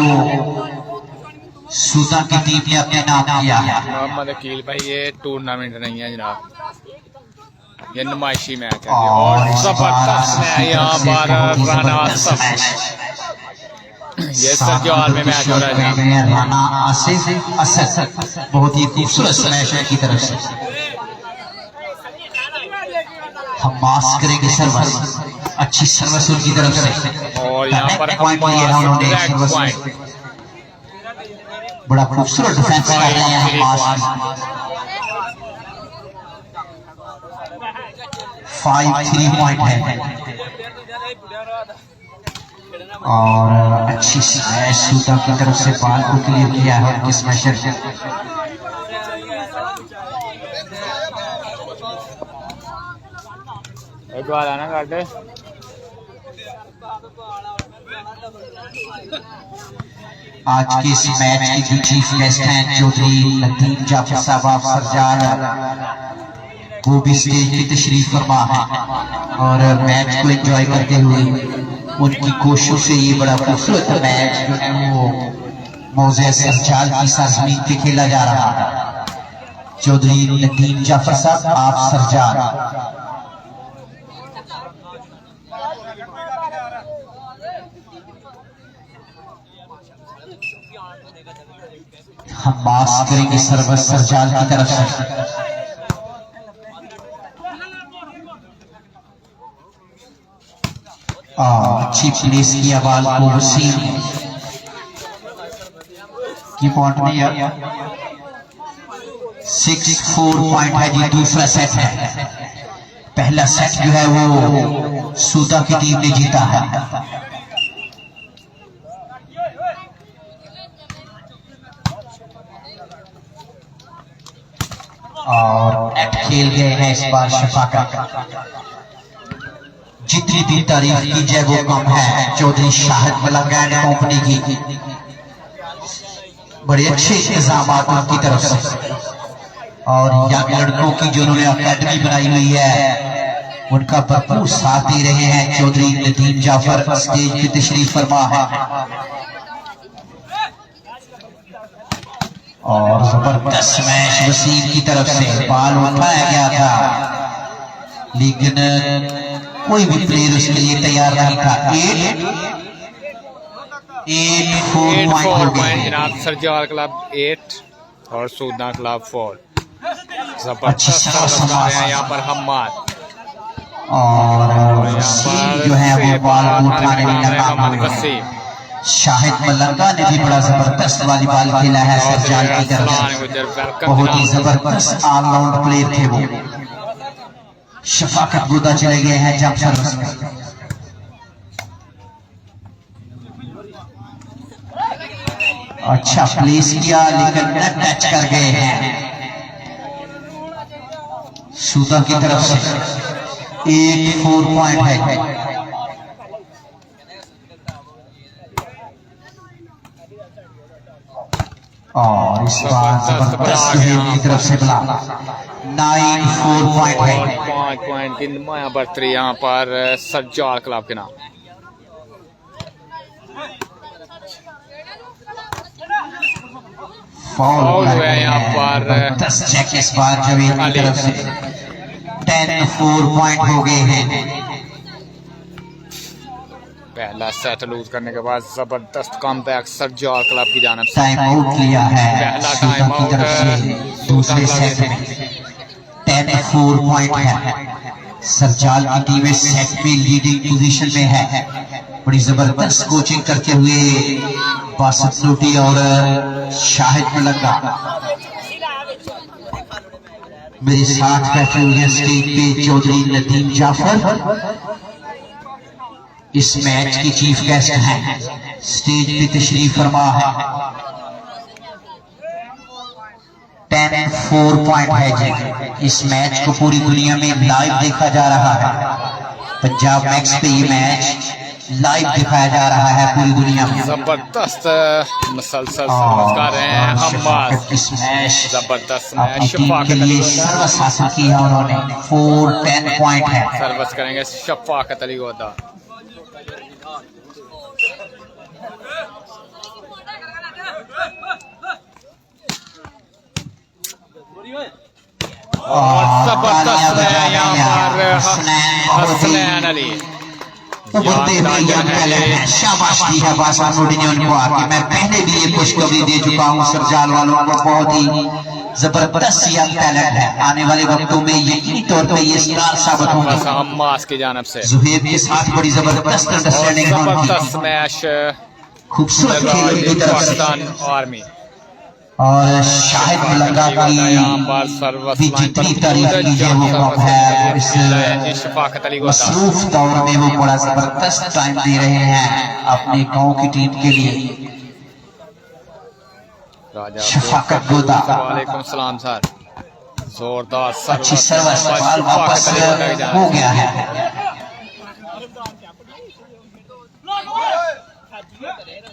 सूदा की टीम ने अपने नाम किया है। मोहम्मद अकील भाई ये टूर्नामेंट नहीं है जनाब, ये नुमाइशी मैच है। और जबरदस्त है यहाँ पर राना ये सरजाल में मैच हो रहा है। राना आसिफ असद बहुत ही खूबसूरत स्मैश है की तरफ से। हब्बास करेंगे सर्विस। अच्छी सर्विस उनकी तरफ से। और यहाँ पर पॉइंट लिया है उन्होंने सर्विस में। बड़ा खूबसूरत डिफेंस कर रहे हैं हब्बास। 5-3 पॉइंट है। और अच्छी स्मैश सूदा की तरफ से बॉल को क्लियर किया है उनके स्मैशर से। एक बार आना काटे। आज के इस मैच के जो चीफ गेस्ट हैं चौधरी लतीफ जाफर साहब सरजाल, वो भी स्टेज की तशरीफ फरमा है और मैच को एंजॉय करते हुए उनकी कोशिशों से ये बड़ा खूबसूरत मैच जो है वो मौजे सरजाल की सरजमीन पे खेला जा रहा है। चौधरी लतीफ जाफर साहब आप सरजाल। हम पास करेंगे सर्वस सरजाल की तरफ से। अच्छी प्लेस किया बाल को वसीम की पॉइंट में 6-4 पॉइंट है जी। दूसरा सेट है, पहला सेट जो है वो सूदा की टीम ने जीता है। और नेट खेल गए हैं इस बार शफाकत। जितनी भी तारीफ की जाए वो कम है। चौधरी शाहिद मलंग एंड कंपनी की बड़े अच्छे इंतजाम उनकी तरफ से, और यंग लड़कों की जो उन्होंने अकेडमी बनाई हुई है उनका भरपूर साथ दे रहे हैं। चौधरी नदीम जाफर स्टेज पे तशरीफ फरमा है और जबरदस्त मैच वसीम की तरफ से। बाल उठाया गया था लेकिन कोई भी प्लेयर उसके लिए तैयार नहीं था। 8-4 पॉइंट जनाब। सरजाल क्लब 8 और सूदा क्लब 4। जबरदस्त यहाँ पर हम्माद और वसीम जो है वो बाल उठाने में नाकाम हुए। शाहिद मलंगा ने भी बड़ा जबरदस्त वॉलीबॉल खेला है सरजाल की तरफ से। बहुत ही जबरदस्त ऑलराउंड प्लेयर थे वो। शफाकत गोदा चले गए हैं जंप सर्विस में। अच्छा प्लेस किया लेकिन नेट टच कर गए हैं सूदा की तरफ से। 8-4 पॉइंट है। और इस बार जबरदस्त है उनकी तरफ से बुला। 9-4 पॉइंट है। 5 पॉइंट की नुमाया बढ़तरी यहाँ पर सरजाल क्लब के नाम। फाउल हुआ यहाँ पर 10 चेक इस बार जवेद की तरफ से। 10-4 पॉइंट हो गए हैं। पहला सेट लूज करने के बाद जबरदस्त कमबैक सरजाल क्लब की जानिब से। टाइम आउट लिया है पहला टाइम आउट दूसरे सेट में। 10-4 पॉइंट है। सरजाल की टीम इस सेट में लीडिंग पोजीशन में है। बड़ी जबरदस्त कोचिंग करते हुए बासित लोटी और शाहिद मलंगा मेरे साथ बैठे हुए स्टेज पे चौधरी नदीम जाफर इस मैच के चीफ गेस्ट हैं। स्टेज पे तशरीफ फरमा है। 10-4 पॉइंट है जी। इस मैच को पूरी दुनिया में लाइव देखा जा रहा है। पंजाब मैक्स पे ये मैच लाइव दिखाया जा रहा है पूरी दुनिया में। जबरदस्त मसलसल सर्विस कर रहे हैं हम्माद। इस मैच जबरदस्त मैच अपनी टीम के शफाकत लिए अली सर्वस हासिल किया उन्होंने। 4-10 पॉइंट है। सर्विस करेंगे शफाकत अली गोदा। और जबरदस्त है यहाँ पर हसनैन अली। शाबाश दी है बासानुडी ने उनको आके। मैं पहले भी ये खुशखबरी दे चुका हूँ सरजाल वालों को। बहुत ही जबरदस्त यंग टैलेंट है। आने वाले वक्तों में यकीनी तौर पे ये स्टार साबित होंगे। हम्मास की जानिब से जुहैब के साथ बड़ी जबरदस्त अंडरस्टैंडिंग है उनकी। जबरदस्त मैच खूबसूरत खेल उनकी तरफ से। आर्मी और शाहिद मलंगा की भी जितनी तारीफ की जाए वो कम है। इस शफाकत अली मसरूफ दौर में वो बड़ा जबरदस्त टाइम दे रहे हैं अपने गांव की टीम के लिए। शफाकत गोदा वालेकुम सलाम सर। जोरदार अच्छी सर्विस बॉल वापस हो गया है।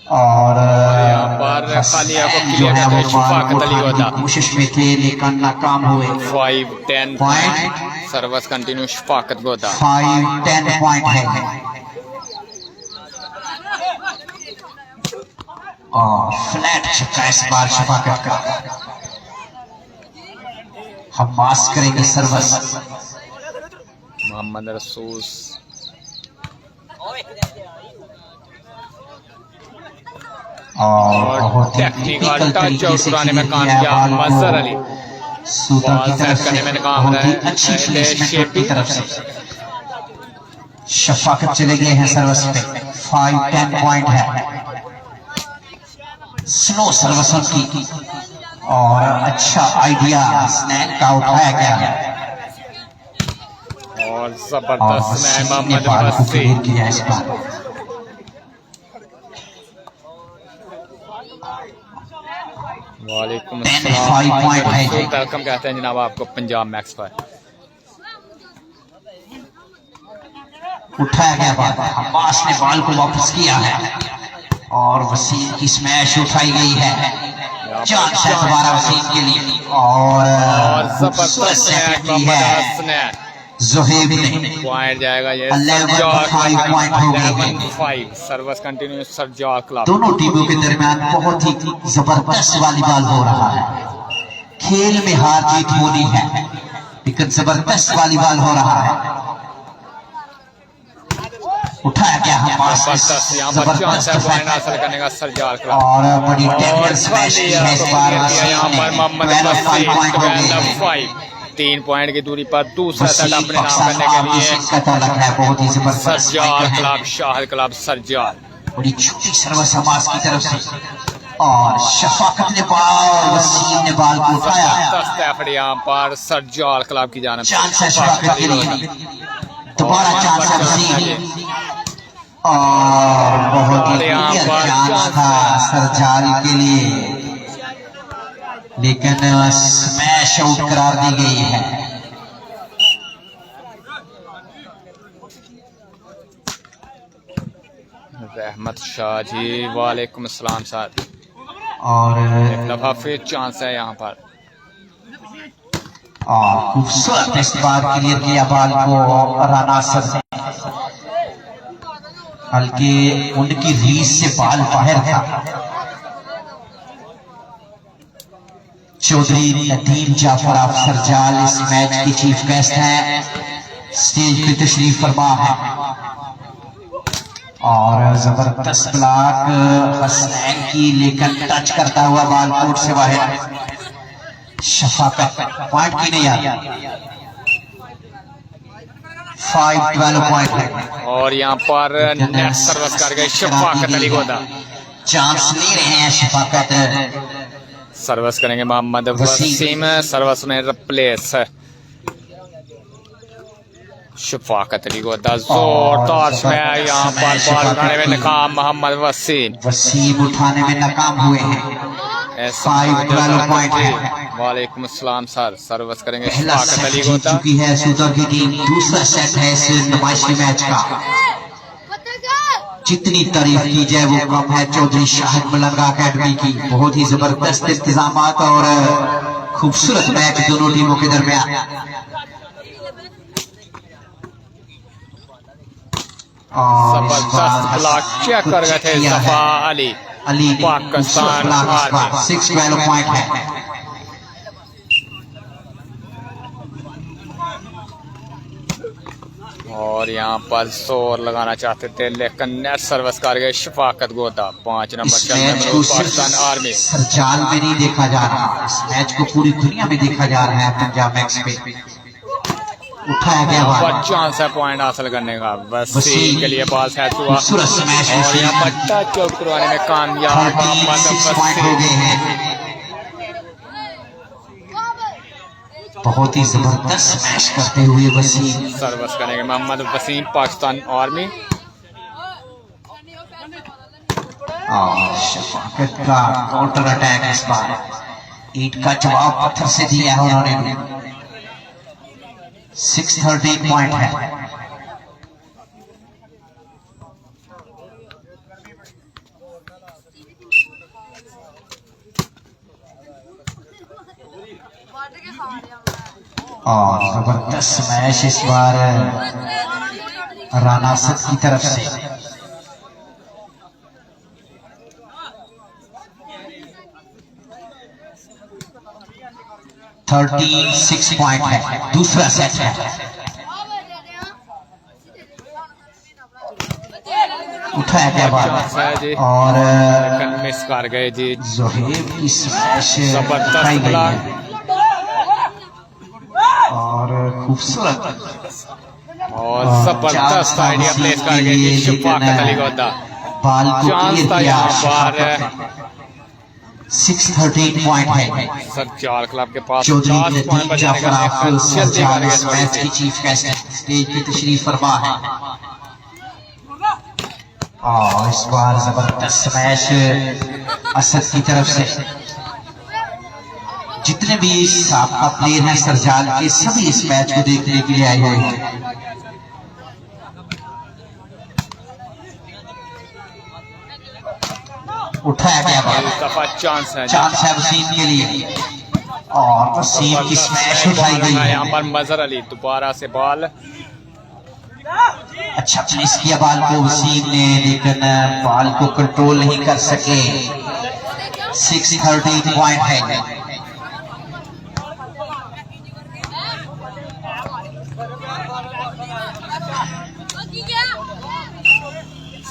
और खाली जो है वो शफाकत अली गोदा कोशिश में थे लेकिन नाकाम हुए। 5-10 पॉइंट सर्विस कंटिन्यू शफाकत गोदा। 5-10 पॉइंट है। और फ्लैट छक्का इस बार शफाकत का। हम पास करेंगे सर्विस। मोहम्मद रसूस और बहुत ही टेक्निकल टिपिकल टच तरीके आउट से कराने में क्लियर किया है कामयाब बॉल मजहर को। अली। सूता बॉल की तरफ सेट करने से में काम बहुत ही रहे अच्छी पहले प्लेसमेंट शेपी। की तरफ से शफाकत चले गए हैं सर्विस पे। 5-10 पॉइंट है। स्लो सर्विस की और अच्छा आइडिया स्नैक का उठाया गया है और और जबरदस्त वसीम ने मोहम्मद बॉल को वसी। क्लियर किया इस बार। वालेकुम 10-5 पॉइंट है जी। वेलकम कहते हैं जनाब आपको पंजाब मैक्स पर। उठाया गया बॉल, अब्बास ने बॉल को वापस किया है और वसीम की स्मैश उठाई गई है। चांस है दोबारा वसीम के लिए और खूबसूरत सेट की है ज़ुहैब ने। पॉइंट जाएगा ये 11-5 पॉइंट हो गए हैं। 11-5 सर्विस कंटिन्यू सरजार क्लब। दोनों टीमों के दरमियान बहुत ही जबरदस्त वॉलीबॉल हो रहा है। खेल में हार जीत होनी है लेकिन जबरदस्त वॉलीबॉल हो रहा है। उठाया गया जबरदस्त यहाँ पर चांस है पॉइंट हासिल करने का सरजार क्लब। और बड़ी टेक्निकल स्मैश की है इस बार यहाँ पर मोहम्मद 12-5 पॉइंट हो गए हैं। 12-5 3 पॉइंट की दूरी पर दूसरा सेट वसीम अपने नाम पाकिस्तान करने के आर्मी लिए शिरकत अलग है। बहुत ही जबरदस्त सरजार फाइटर है। Club Shahar club Sarjar. बड़ी छोटी सर्विस अब्बास की तरफ से और शफाकत ने बॉल वसीम ने बॉल को उठाया। जबरदस्त एफर्ट यहाँ पर सरजार क्लब की जानिब से। चांस है शफाकत के लिए, दोबारा चांस है वसीम और बहुत ही क्लियर चांस था सरजारी के लिए लेकिन स्मैश आउट करार दी गई है। रहमत शाह जी वालेकुम अस्सलाम साहब। और एक दफा फिर चांस है यहाँ पर। खूबसूरत इस बार क्लियर किया बॉल को राना सर ने, बल्कि उनकी रीस से बॉल बाहर था। चौधरी नदीम जाफर आप सरजाल इस मैच के चीफ गेस्ट हैं, स्टेज पे तशरीफ फरमा है और जबरदस्त ब्लॉक हसनैन की लेकर टच करता हुआ बॉल कोर्ट से बाहर। शफाकत पॉइंट की नहीं आई। 5-12 पॉइंट है और यहाँ पर नेट सर्विस कर गए शफाकत अली गोदा। चांस ले रहे हैं शफाकत। सर्विस करेंगे मोहम्मद वसीम। सर्विस में रिप्लेस शफाकत अली गोदा। जोरदार स्मैश यहाँ पर बॉल उठाने में नाकाम मोहम्मद वसीम। वसीम उठाने में नाकाम हुए हैं। 5-12 पॉइंट है। वालेकुम अस्सलाम सर। सर्विस करेंगे पहला शफाकत सेट अली जीत गोदा। चुकी है सूदा की टीम। दूसरा सेट है इस नुमाइशी मैच का। जितनी तारीफ की जाए वो कम है चौधरी शाहिद मलंगा अकेडमी की। बहुत ही जबरदस्त इंतजाम और खूबसूरत मैच दोनों टीमों के दरमियान। जबरदस्त ब्लॉक चेक कर गए थे सफा अली पाकिस्तान आर्मी। 6-12 पॉइंट है। और यहाँ पर जोर लगाना चाहते थे लेकिन नेट सर्विस कर गए शफाकत गोदा। 5 नंबर इस चलने मैच में को पाकिस्तान आर्मी। सरजाल में नहीं देखा जा रहा, इस मैच को पूरी दुनिया में देखा जा रहा है पंजाब मैक्स पे। उठाया गया यहाँ बॉल। पर चांस है पॉइंट हासिल करने का। वसीम के लिए बॉल सेट हुआ खूबसूरत स्मैश और यहाँ पर टच आउट करवाने में कामयाब मोहम्मद 36 पॉइंट हो वसीम। गए हैं। बहुत ही जबरदस्त स्मैश करते हुए वसीम। सर्विस करेंगे मोहम्मद वसीम पाकिस्तान आर्मी। और शफाकत का काउंटर अटैक इस बार ईट का जवाब पत्थर से दिया है उन्होंने। 6-13 पॉइंट है। और जबरदस्त मैच इस बार राना सद की तरफ से। थर्टी 6 पॉइंट है। दूसरा सेट है। उठाया गया चांस है जी बॉल और लेकिन मिस कर गए जी। जोहेब की स्मैश जबरदस्त उठाई गई ब्लॉक है और खूबसूरत और जबरदस्त आइडिया प्लेस कर गए जी शफाकत अली गोदा। बॉल को चांस क्लियर था किया यहाँ पर 613 पॉइंट है। सरजाल क्लब के पास चौधरी 50 पॉइंट नदीम बचाने जाफर का आफिल जल्दी सरजार कर गए इस मैच की चीफ गेस्ट स्टेज की तशरीफ फरमा है और इस बार जबरदस्त मैच असद की तरफ से। जितने भी साबका प्लेयर हैं सरजाल के सभी इस मैच को देखने के लिए आए हुए हैं। उठाया गया बॉल, इस दफा चांस है चांस है वसीम के लिए और वसीम की स्मैश उठाई गई है। यहाँ पर मजहर अली दोबारा से बॉल अच्छा प्लेस किया बॉल को वसीम ने लेकिन बॉल को कंट्रोल नहीं कर सके। 613 पॉइंट है।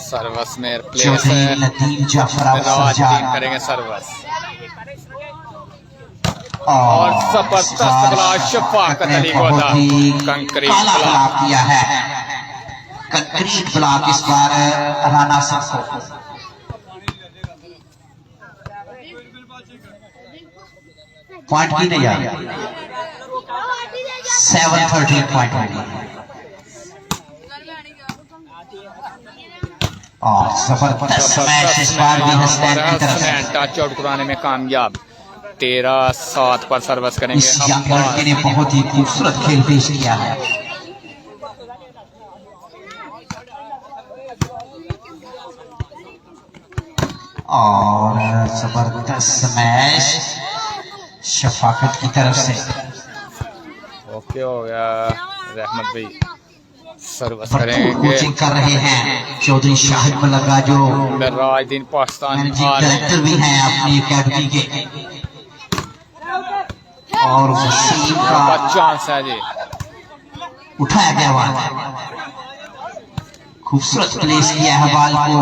सर्वस में प्लेस चौधरी है नदीम जाफर नवाजुद्दीन करेंगे सर्वस और जबरदस्त ब्लॉक शफाकत अली गोदा कंक्रीट ब्लॉक किया है। कंक्रीट ब्लॉक इस बार राना सिंह को पॉइंट की नहीं यार 713 पॉइंट होगी और जबरदस्त मैच इस बार भी हसनैन की तरफ से। टच आउट कराने में कामयाब 13-7 पर सर्विस करेंगे इस यंग लड़के ने बहुत ही खूबसूरत खेल पेश किया है। और जबरदस्त मैच शफाकत की तरफ से। ओके हो गया रहमत भाई सर्विस भरपूर करेंगे कोचिंग कर रहे हैं चौधरी शाहिद मलका जो राजदीन पाकिस्तान मैनेजिंग डायरेक्टर भी हैं अपनी एकेडमी के। और वसीम का चांस है जी उठाया गया बॉल, खूबसूरत प्लेस किया है बॉल को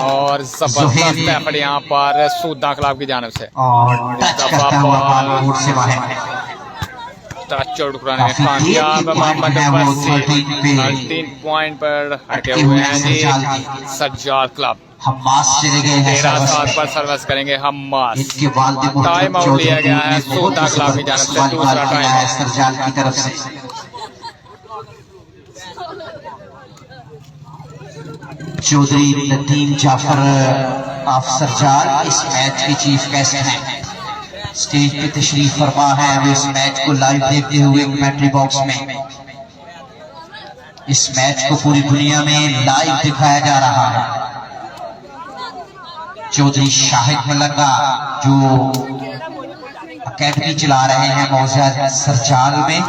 और जबरदस्त एफर्ट यहाँ पर सूदा क्लब की जानब से और टच करता हुआ बॉल कोर्ट से बाहर। टच आउट कराने में कामयाब मोहम्मद वसी 13 पॉइंट पर हटे हुए हैं जी सरजार क्लब। हम्मास चले गए हैं 13-7 पर सर्विस करेंगे हम्मास। इनके वालिद टाइम आउट लिया गया है सूदा क्लब की जानब से दूसरा टाइम है सरजाल की तरफ से। चौधरी नदीम जाफर ऑफ सरजार इस मैच के चीफ गेस्ट हैं। स्टेज पे तशरीफ फरमा है वो इस मैच को लाइव देखते हुए कमेंट्री बॉक्स में। इस मैच को पूरी दुनिया में लाइव दिखाया जा रहा है। चौधरी शाहिद मलका जो अकेडमी चला रहे हैं मौजा सरजाल में,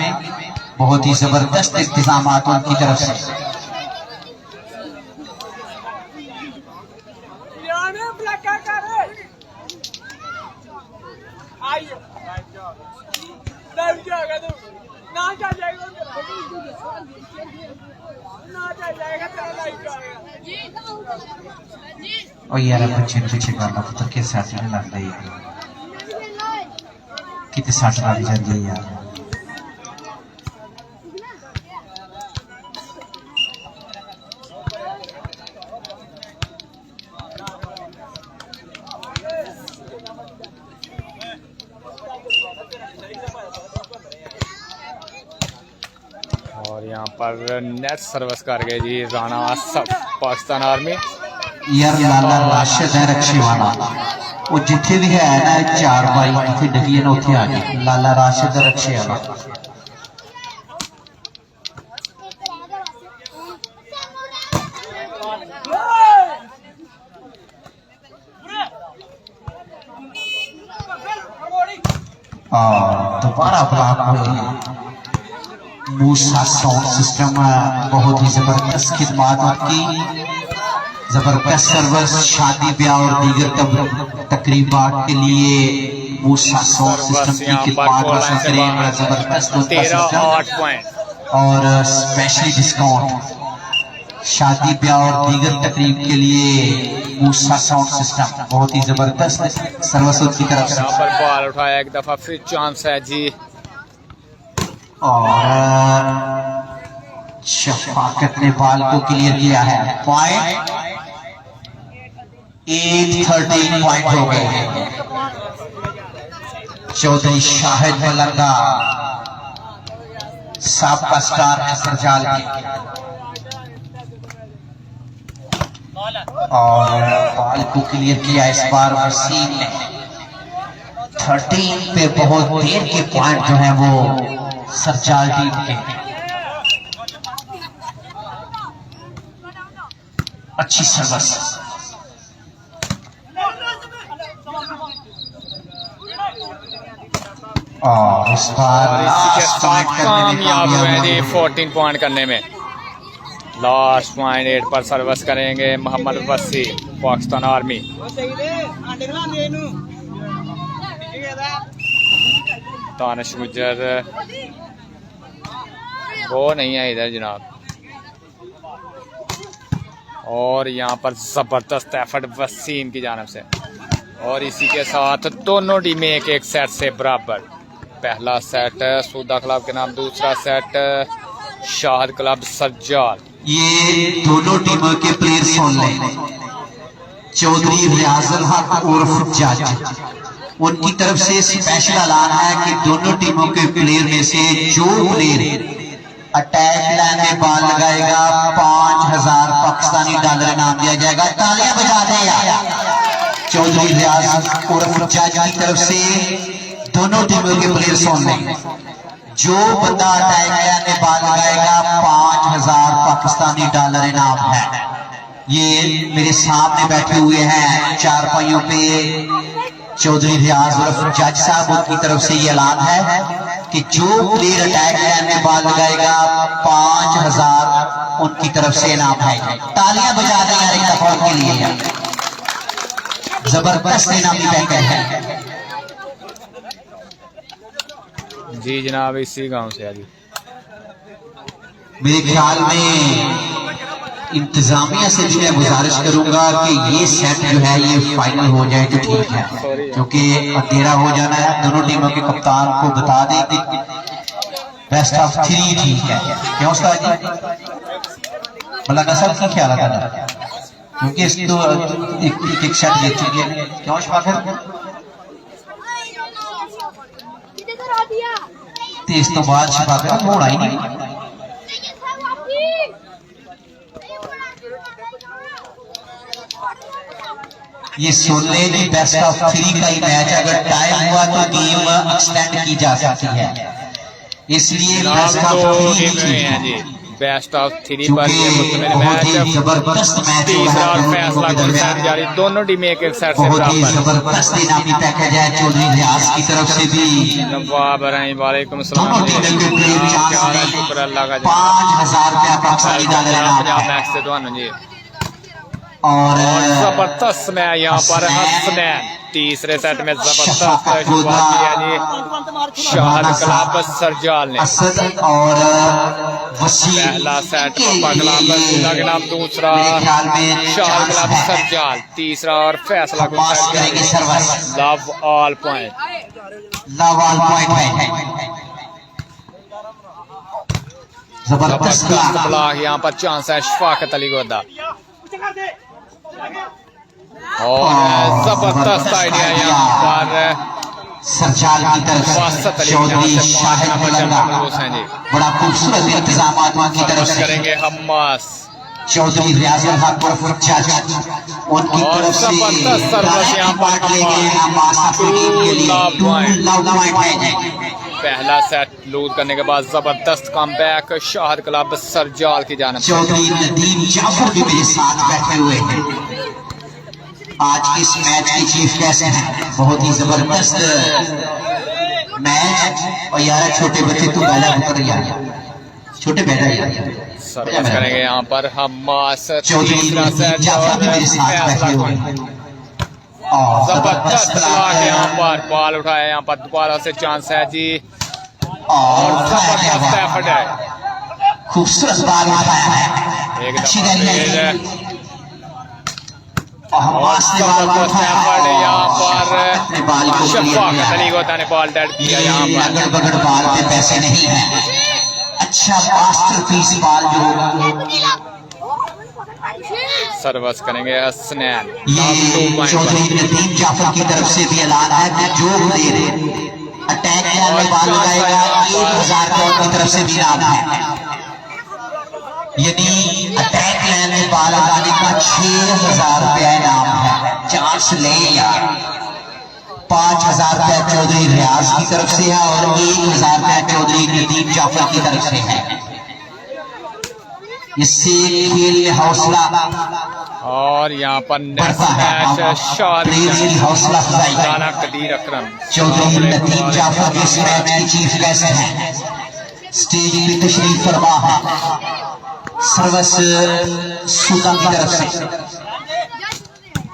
बहुत ही जबरदस्त इंतजाम उनकी तरफ से। और यार बच्चे पीछे करना पुत्र के साथ नहीं लगता है कितने साठ लग जाती है यार। और यहाँ पर नेट सर्विस कर गए जी राना आसफ पाकिस्तान आर्मी। यार लाला राशिद है रक्षे वाला वो जिथे भी है ना 4 बाई जिथे डगी है ना उथे आ गए लाला राशिद रक्षे वाला। दोबारा ब्लॉक हुए मूसा साउंड सिस्टम बहुत ही जबरदस्त खिदमात उनकी। जबरदस्त सर्विस शादी ब्याह और दीगर तकरीबात के लिए मूसा साउंड सिस्टम की खिदमात हासिल करें। जबरदस्त 13-8 पॉइंट और स्पेशली डिस्काउंट शादी ब्याह और दीगर तकरीब के लिए मूसा साउंड सिस्टम बहुत ही जबरदस्त सर्वसुद की तरफ से। यहाँ पर बॉल उठाया एक दफा फिर चांस है जी, और शफाकत ने बॉल को क्लियर किया है। पॉइंट 8-13 पॉइंट हो गए। चौधरी शाहिद मलंगा साबका स्टार है सरजाल की, और बॉल को क्लियर किया इस बार वसीम ने। 13 पे बहुत देर के पॉइंट जो है वो सरजाल टीम के। अच्छी सर्विस, और इस बार लास्ट पॉइंट कामयाब हुए करने जी में 14 पॉइंट करने में। लास्ट पॉइंट 8 पर सर्विस करेंगे मोहम्मद वसीम, पाकिस्तान आर्मी। दानिश गुजर वो नहीं है इधर जनाब, और यहाँ पर जबरदस्त एफर्ट वसीम की जानब से, और इसी के साथ दोनों टीमें एक एक सेट से बराबर। पहला सेट सूदा क्लब के नाम, दूसरा सेट शाहद क्लब सरजाल। ये दोनों टीमों के प्लेयर सुन लें। चौधरी रियाजुल हक उर्फ जज, उनकी तरफ से स्पेशल ऐलान है कि दोनों टीमों के प्लेयर में से जो प्लेयर अटैक लाइन में बॉल लगाएगा 5000 पाकिस्तानी डॉलर इनाम दिया जाएगा। तालियां बजा दें यार। चौधरी रियाज उर्फ जज की तरफ से दोनों टीमों के प्लेयर सुन लें। जो बंदा अटैक लाइन में बॉल लगाएगा 5000 पाकिस्तानी डॉलर इनाम है। ये मेरे सामने बैठे हुए हैं चार पाइयों पे चौधरी रियाज उर्फ जज साहब, उनकी तरफ से ये ऐलान है कि जो प्लेयर अटैक लाइन में बॉल लगाएगा 5000 उनकी तरफ से इनाम है। तालियां बजा दें यार एक दफा के लिए यार, जबरदस्त इनामी पैकेज है जी जनाब, इसी गांव से अभी मेरे ख्याल में इंतजामिया से भी मैं गुजारिश करूंगा कि ये सेट जो है ये फाइनल हो जाए तो ठीक है, क्योंकि अंधेरा हो जाना है। दोनों टीमों के कप्तान को बता दें कि बेस्ट ऑफ 3 ठीक है। क्यों उस्ताद जी, मलंगा साहब की ख्याल आता है, क्योंकि इस तो एक सेट जीत चुकी है। क्यों शफाकत, तो इस तो बाद शफाकत होना ही नहीं। ये सुन ले कि बेस्ट ऑफ 3 का ही मैच, अगर टाइम हुआ तो गेम एक्सटेंड की जा सकती है, इसलिए बेस्ट ऑफ 3 जी बेस्ट ऑफ 3 पर ये मुकम्मल मैच, जबरदस्त मैच तीसरा और फैसला कुल जारी। दोनों टीमें एक एक सेट से बहुत ही बराबर। जबरदस्त इनामी पैकेज है चौधरी रियाज की तरफ से भी। नवाब रहीम वालेकुम सलाम, दोनों टीमों के प्लेयर चांस में शुक्र अल्लाह का। 5000 रुपया पाकिस्तानी डॉलर इनाम पंजाब है। मैच से दोनों जी, और जबरदस्त में यहाँ पर हसनैन तीसरे सेट में जबरदस्त शुरुआत की है जी शाहद क्लब सरजाल ने। असद और वसीम, पहला सेट पप्पा क्लब सूदा के नाम, दूसरा शाहद क्लब सरजाल, तीसरा और फैसला कुल love all point. Love all point है, जबरदस्त ब्लॉक। यहाँ पर चांस है शफाकत अली गोदा, और जबरदस्त आइडिया यहाँ पर सरजाल की तरफ से चौधरी शाहिद मलंगा, बड़ा खूबसूरत इंतजाम की तरफ से करेंगे हम्मास। चौधरी रियाजुल हक उर्फ जज, उनकी तरफ से जबरदस्त सर्विस यहाँ पर पहला सेट लूज करने के बाद जबरदस्त कमबैक शाहद क्लब सरजाल की जानब। चौधरी नदीम जाफर भी मेरे साथ बैठे हुए हैं, आज इस मैच के चीफ गेस्ट हैं। बहुत ही जबरदस्त मैच, और यार छोटे बच्चे तू बैठा उतर यार, छोटे बैठा यार। सर्विस करेंगे यहाँ पर हम्मास, चौधरी तीसरा सेट जाफर भी मेरे साथ बैठे हुए हैं, और जबरदस्त ब्लॉक यहाँ पर बॉल उठाया। यहाँ पर दोबारा से चांस है जी, और जबरदस्त एफर्ट है, खूबसूरत बॉल उठाया है। एक अच्छी दफा रैली फिर है और हमास ने बाल को उठाया एफर्ट यहाँ अपने बाल पर को शफाकत अली गोता ने बॉल डेड किया यहाँ ये पर। अगल बगल बाल पे पैसे नहीं है। अच्छा मास्टरपीस बाल जो सर्विस करेंगे हसनैन। ये चौधरी नदीम जाफर की तरफ से भी ऐलान है कि जो प्लेयर अटैक में बाल लगाएगा 1000 का उनकी तरफ से भी इनाम है। यदि अटैक लाइन में बाल लगाने का 6000 रुपया इनाम है। चांस ले यार। 5000 रुपया चौधरी रियाज की तरफ से है और 1000 रुपया चौधरी नदीम जाफर की तरफ से है। इससे खेल में हौसला और यहाँ पर बढ़ता है। हौसला अफजाई राना कदीर अकरम चौधरी नदीम जाफर इस मैच की चीफ गेस्ट हैं। स्टेज पे तशरीफ फरमा है सर्वस सूदा की तरफ से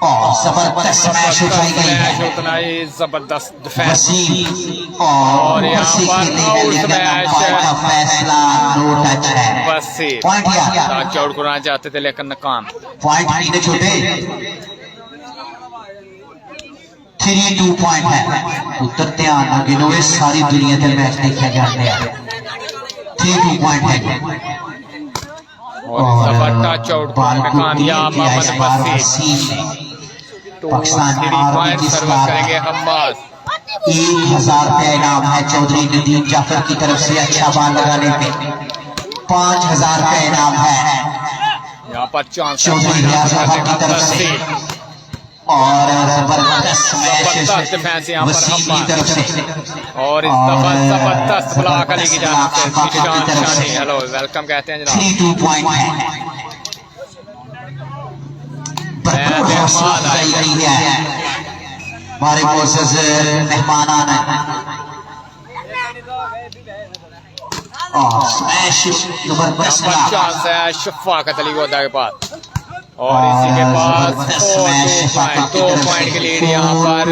और जबरदस्त मैच उठाई गई है। उतना ही जबरदस्त डिफेंस वसीम और यहाँ वसी पर खेलने आउट वाले मैच का फैसला नो टच है। वसी पॉइंट यार चौड़ कराना चाहते थे लेकिन नाकाम। पॉइंट कीने छोटे 3-2 पॉइंट है। उत्तर ध्यान ना गिनोए सारी दुनिया के मैच देखा जाते हैं। 3-2 पॉइंट है और जबरदस्त चौड़ कराने में कामयाब मोहम्मद वसीम। पाकिस्तान पॉइंट सर्विस करेंगे हम्मास। 1000 रुपया इनाम है चौधरी नदीम जाफर की तरफ से अच्छा बाल लगाने पे। 5000 रुपया इनाम है यहाँ पर चांस चौधरी रियाज की तरफ से और जबरदस्त जबरदस्त डिफेंस यहाँ पर वसीम की तरफ से और इस दफा जबरदस्त ब्लॉक अली की जानिब से निशान शानी। हेलो वेलकम कहते हैं जनाब। 3-2 पॉइंट है। भरपूर हौसला अफजाई की है हमारे मोअज़्ज़ज़ मेहमानान और स्मैश जबरदस्त चांस है शफाकत अली गोदा के पास और इसी के पास 2 पॉइंट की लीड यहाँ पर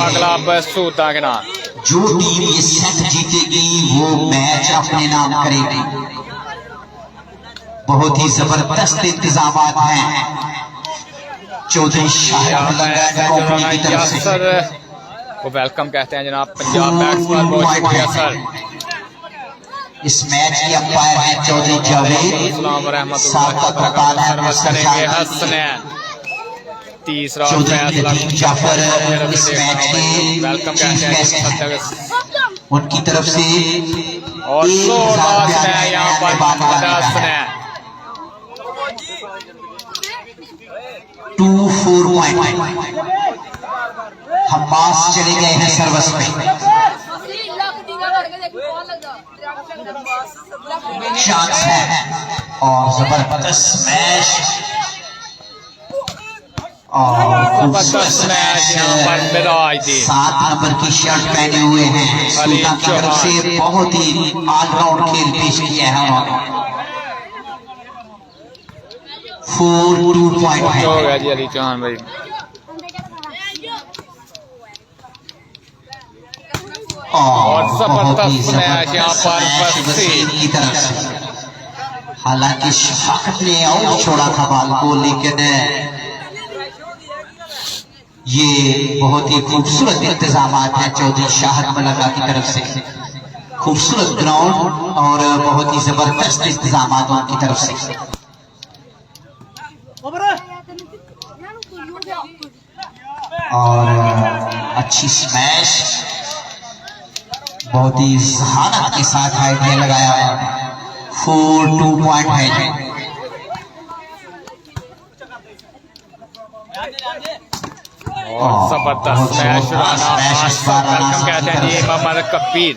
क्लब सूदा के नाम। जो टीम ये सेट जीतेगी वो मैच अपने नाम करेगी। बहुत ही जबरदस्त इंतजाम हैं चौधरी शाहिद की तरफ से वो वेलकम कहते हैं जनाब। पंजाब बैट्स पर बहुत शुक्रिया सर। इस मैच के अंपायर हैं चौधरी जावेद। साबका कप्तान है करेंगे हसनैन। तीसरा चौधरी नदीम जाफर इस मैच के वेलकम चीफ गेस्ट हैं। उनकी तरफ से और 1000 रुपया यहाँ पर हसनैन। 2-4 पॉइंट हम्मास चले गए हैं सर्वस में। चांस है और जबरदस्त मैच और जबरदस्त मैच यहाँ पर मिराज दी। 7 नंबर की शर्ट पहने हुए हैं सूदा की तरफ से। बहुत ही ऑलराउंड खेल पेश किया है उन्होंने। 4-2 पॉइंट है। हो गया जी अली चौहान भाई। और जबरदस्त मैच यहाँ पर वसीम की तरफ से। हालांकि शफाकत ने आउट छोड़ा था बाल को लेकिन ये बहुत ही खूबसूरत इंतजाम हैं चौधरी शाहिद मलका की तरफ से। खूबसूरत ग्राउंड और बहुत ही जबरदस्त इंतजाम उनकी तरफ से। और अच्छी स्मैश बहुत ही जहानत के साथ आइडिया लगाया। 4-2 पॉइंट है। और जबरदस्त मैच वेलकम कहते हैं जी मोहम्मद कबीर।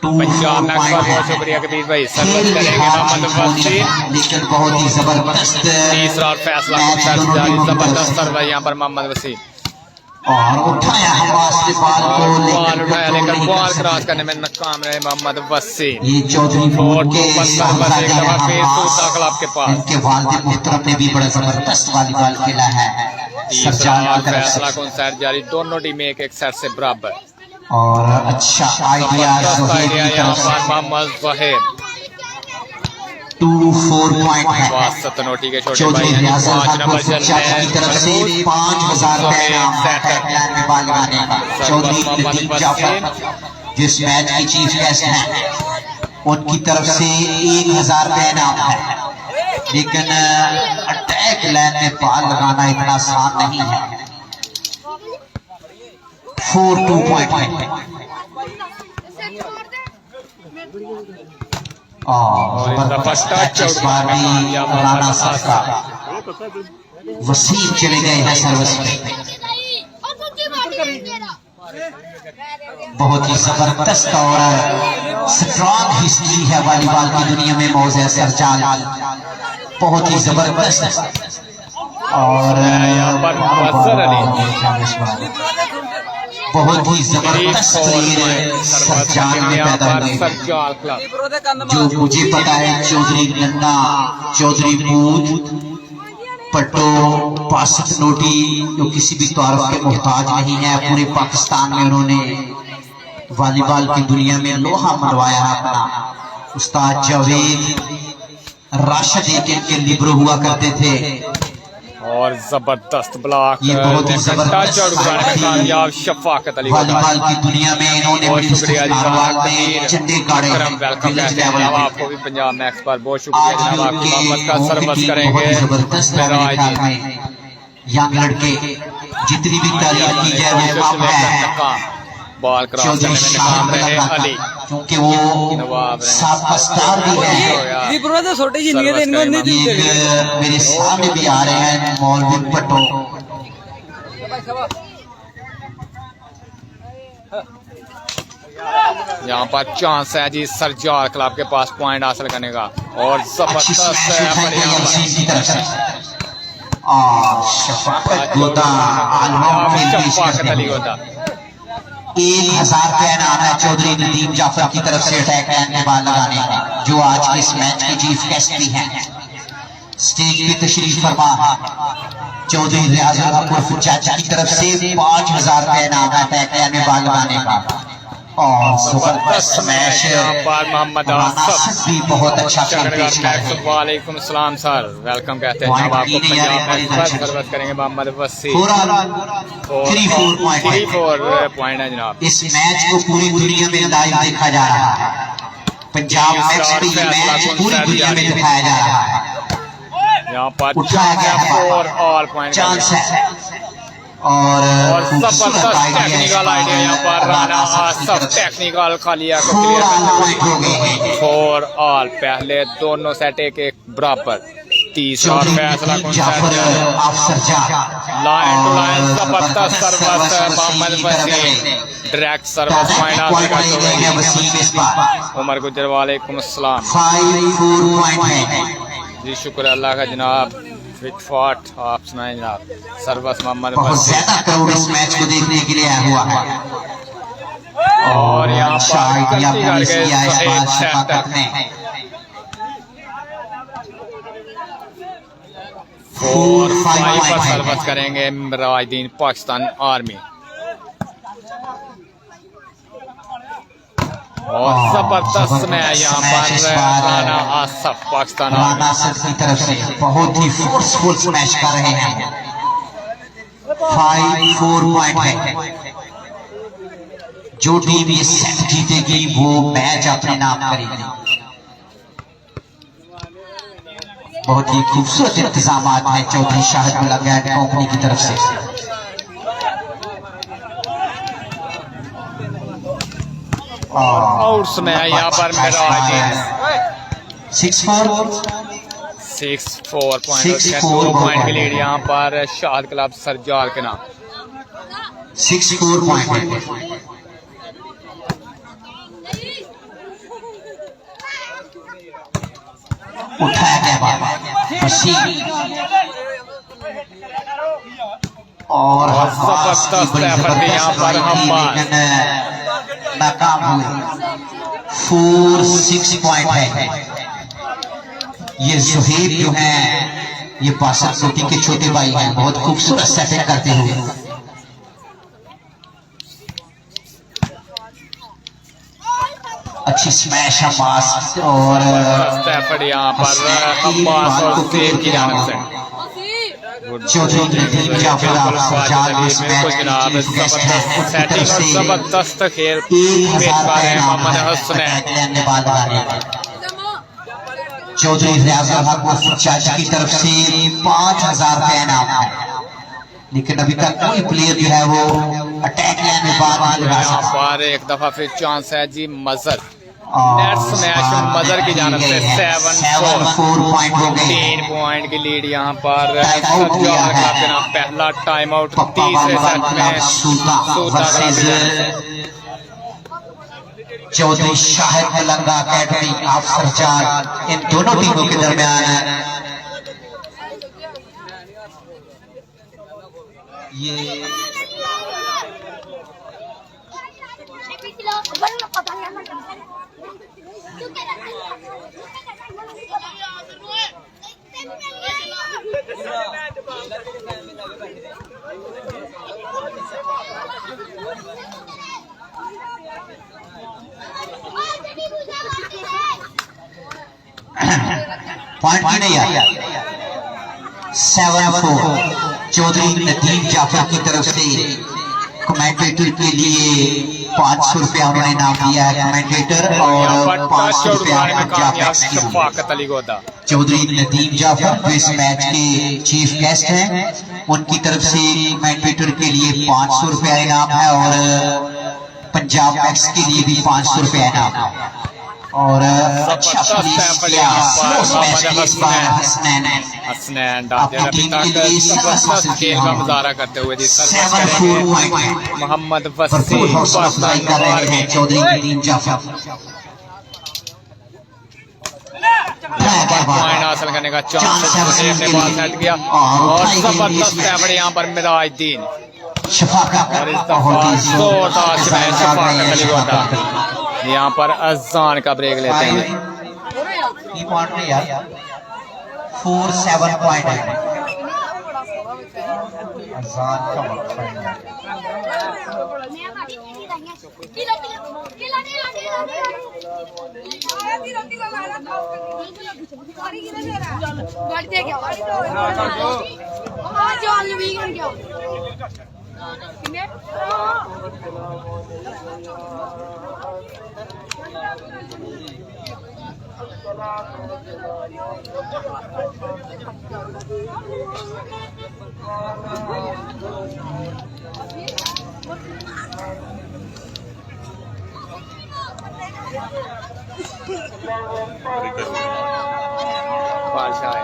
पंजाब मैच पर बहुत शुक्रिया कबीर भाई। सर्विस करेंगे मोहम्मद वसीम। लेकिन बहुत ही जबरदस्त तीसरा और फैसला जबरदस्त सर्विस यहाँ पर मोहम्मद वसीम। और उठाया हमास के बाल को बॉल उठाया लेकिन बॉल क्रॉस करने में नाकाम रहे मोहम्मद वसीम। ये चौधरी क्लब के पास इनके वालिद मुहतरम ने भी बड़ा जबरदस्त वॉलीबॉल खेला है। फैसला कौन साइड जारी। दोनों टीमें एक सेट से बराबर और अच्छा आइडिया यहाँ पर मोहम्मद वहीब। 2-4 पॉइंट है। सतनोटी के छोटे चौधरी भाई रियासत 5 नंबर खान चल चाचा की तरफ से 5,000 रुपए इनाम है टैगलाइन में बाल लगाने का। चौधरी लतीफ जाफर जिस मैच की चीफ गेस्ट हैं उनकी तरफ से 1,000 रुपए इनाम है। लेकिन अटैक लाइन में बाल लगाना इतना आसान नहीं है। 4-2 पॉइंट है। और जबरदस्त इस बार भी राना सबका वसीम चले गए हैं सर्विस में। बहुत ही जबरदस्त और स्ट्रॉन्ग हिस्ट्री है वॉलीबॉल की दुनिया में मौजे सरजाल, बहुत ही जबरदस्त। और बहुत ही जबरदस्त सरजाल में पैदा हुए। जो मुझे पता है चौधरी नन्ना, चौधरी बूथ, पट्टो, पासित नोटी जो किसी भी तारुफ के मोहताज नहीं है। पूरे पाकिस्तान में उन्होंने वॉलीबॉल की दुनिया में लोहा मनवाया अपना। उस्ताद जावेद राशिद के लिब्रो हुआ करते थे। और जबरदस्त ब्लॉक ये बहुत ही जबरदस्त कामयाब शफाकत अली वॉलीबॉल की दुनिया में इन्होंने बहुत शुक्रिया में झंडे गाड़े हैं वेलकम विलेज कहते हैं लेवल जनाब पे। आपको भी पंजाब मैक्स पर बहुत शुक्रिया आज जनाब आपकी मोहब्बत का सर्वस करेंगे। बहुत ही जबरदस्त है मेरे ख्याल में यंग लड़के जितनी भी तारीफ की जाए वो कम है। बॉल क्रॉस करने चौधरी में नाकाम रहे अली क्योंकि वो साबका स्टार भी है। एक मेरे सामने भी आ रहे हैं मौलवी पट्टो। यहाँ पर चांस है जी सरजार क्लब के पास पॉइंट हासिल करने का। और जबरदस्त अली होता 1,000 रुपया इनाम है चौधरी लतीफ जाफर की तरफ से अटैक लाइन में बाल लगाने का, जो आज के इस मैच के चीफ गेस्ट भी हैं। स्टेज पे तशरीफ फरमा चौधरी रियासत चाचा की तरफ से 5,000 रुपया इनाम है अटैक लाइन में बाल लगाने का। और जबरदस्त मैच मोहम्मद आसिफ भी बहुत अच्छा खेल पेश कर रहे हैं। वालेकुम सलाम सर, वेलकम कहते हैं जनाब आपको पंजाब में सर्विस करेंगे मोहम्मद वसी। 3-4 पॉइंट है जनाब। इस मैच को पूरी दुनिया में लाइव देखा जा रहा है। पंजाब मैच पे ये मैच पूरी दुनिया में दिखाया जा रहा है। यहाँ पर उठाया गया है ऑल पॉइंट चांस है। और जबरदस्त टेक्निकल आइडिया यहाँ पर राना आसफ टेक्निकल खालिया को क्लियर 4 ऑल। पहले दोनों सेट एक बराबर। तीसरा फैसला लाइन टू लाइन जबरदस्त service Mohammad Wasim direct service point हासिल करते उमर गुजर वालेकुम अस्सलाम। 5-4 पॉइंट है जी शुक्र अल्लाह का जनाब। फिट फॉट आप सुनाए जनाब। सर्विस मोहम्मद बहुत ज्यादा क्राउड इस मैच को देखने के लिए आया हुआ है। और यहाँ पर सर्विस करेंगे राजदीन पाकिस्तान आर्मी। और जबरदस्त मैच यहाँ पर राना आसफ पाकिस्तान आसिफ की तरफ से बहुत ही फोर्सफुल स्मैश कर रहे हैं। 5-4 पॉइंट है। जो टीम ये सेट जीतेगी वो मैच अपने नाम करेगी। बहुत ही खूबसूरत इंतजाम है चौधरी शाहदुल्ला गैट कंपनी की तरफ से। आउट्स में यहाँ पर मेरा 6-4 पॉइंट के लीड यहाँ पर शाद क्लब सरजार के नाम। 6-4 पॉइंट उठाया गया और जबरदस्त यहाँ पर हम नाकाम हुए। 4-6 पॉइंट है। ये सुहेब जो है ये पासर सोटी के छोटे भाई हैं, बहुत खूबसूरत सेटिंग करते हुए। अच्छी स्मैश अब्बास और स्टैफर्ड यहाँ पर अब्बास और सेब की जानिब से चौधरी नदीम जाफर सरजाल इस मैच के जनाब चीफ गेस्ट हैं उनकी तरफ सेटिंग और से जबरदस्त खेल 1000 पेश कर का रहे हैं इनाम मोहम्मद है हसनैन। अटैक ने बाल लगाने चौधरी रियाजुल हक उर्फ चाचा की तरफ से 5000 का इनाम है, लेकिन अभी तक कोई प्लेयर जो है वो अटैक लाइन में बाल नहीं लगा यहाँ सका। पर एक दफा फिर चांस है जी मजर नेट स्मैश मजर की जानिब से 7-4 पॉइंट हो गए। 3 पॉइंट की लीड यहाँ पर टाइम आउट हुआ सरजाल है। क्लब के नाम पहला टाइम आउट पप्पा तीसरे बाबा सेट क्लब में सूता सूता क्लब की जानिब से। Versus Chaudhary Shahid Malanga academy of Sarjal, इन दोनों टीमों के दरमियान ये पॉइंट की नहीं आया। 7-4 चौधरी नदीम जाफर की तरफ से कमेंटेटर के लिए 500 रुपया उन्होंने नाम दिया है कमेंटेटर, यहाँ और पर 500 टच रुपया में कामयाब जाफेक्स के लिए। शफाकत अली गोदा चौधरी नदीम जाफर जो इस मैच के चीफ गेस्ट हैं, उनकी तरफ से कमेंटेटर के लिए 500 रुपया इनाम है और पंजाब मैक्स के लिए भी 500 रुपया इनाम है। और अच्छा फिनिश किया इस मैच के इस बार हसनैन ने हसनैन डाजर अभी टीम के तक लिए जबरदस्त खेल का मुजाहरा करते हुए जी सरपंच 7-4 करेंगे पॉइंट मोहम्मद भरपूर वसीम हौसला अफजाई कर रहे हैं चौधरी नदीम जाफर। पॉइंट हासिल करने का चांस ने बॉल सेट किया और जबरदस्त एवरेज यहाँ पर मिराजुद्दीन और इस दफा जोरदार स्मैश शफाकत अली गोदा। यहाँ पर अजान का ब्रेक लेते हैं 4-7 पॉइंट है अजान का वक्त है। बादशाह है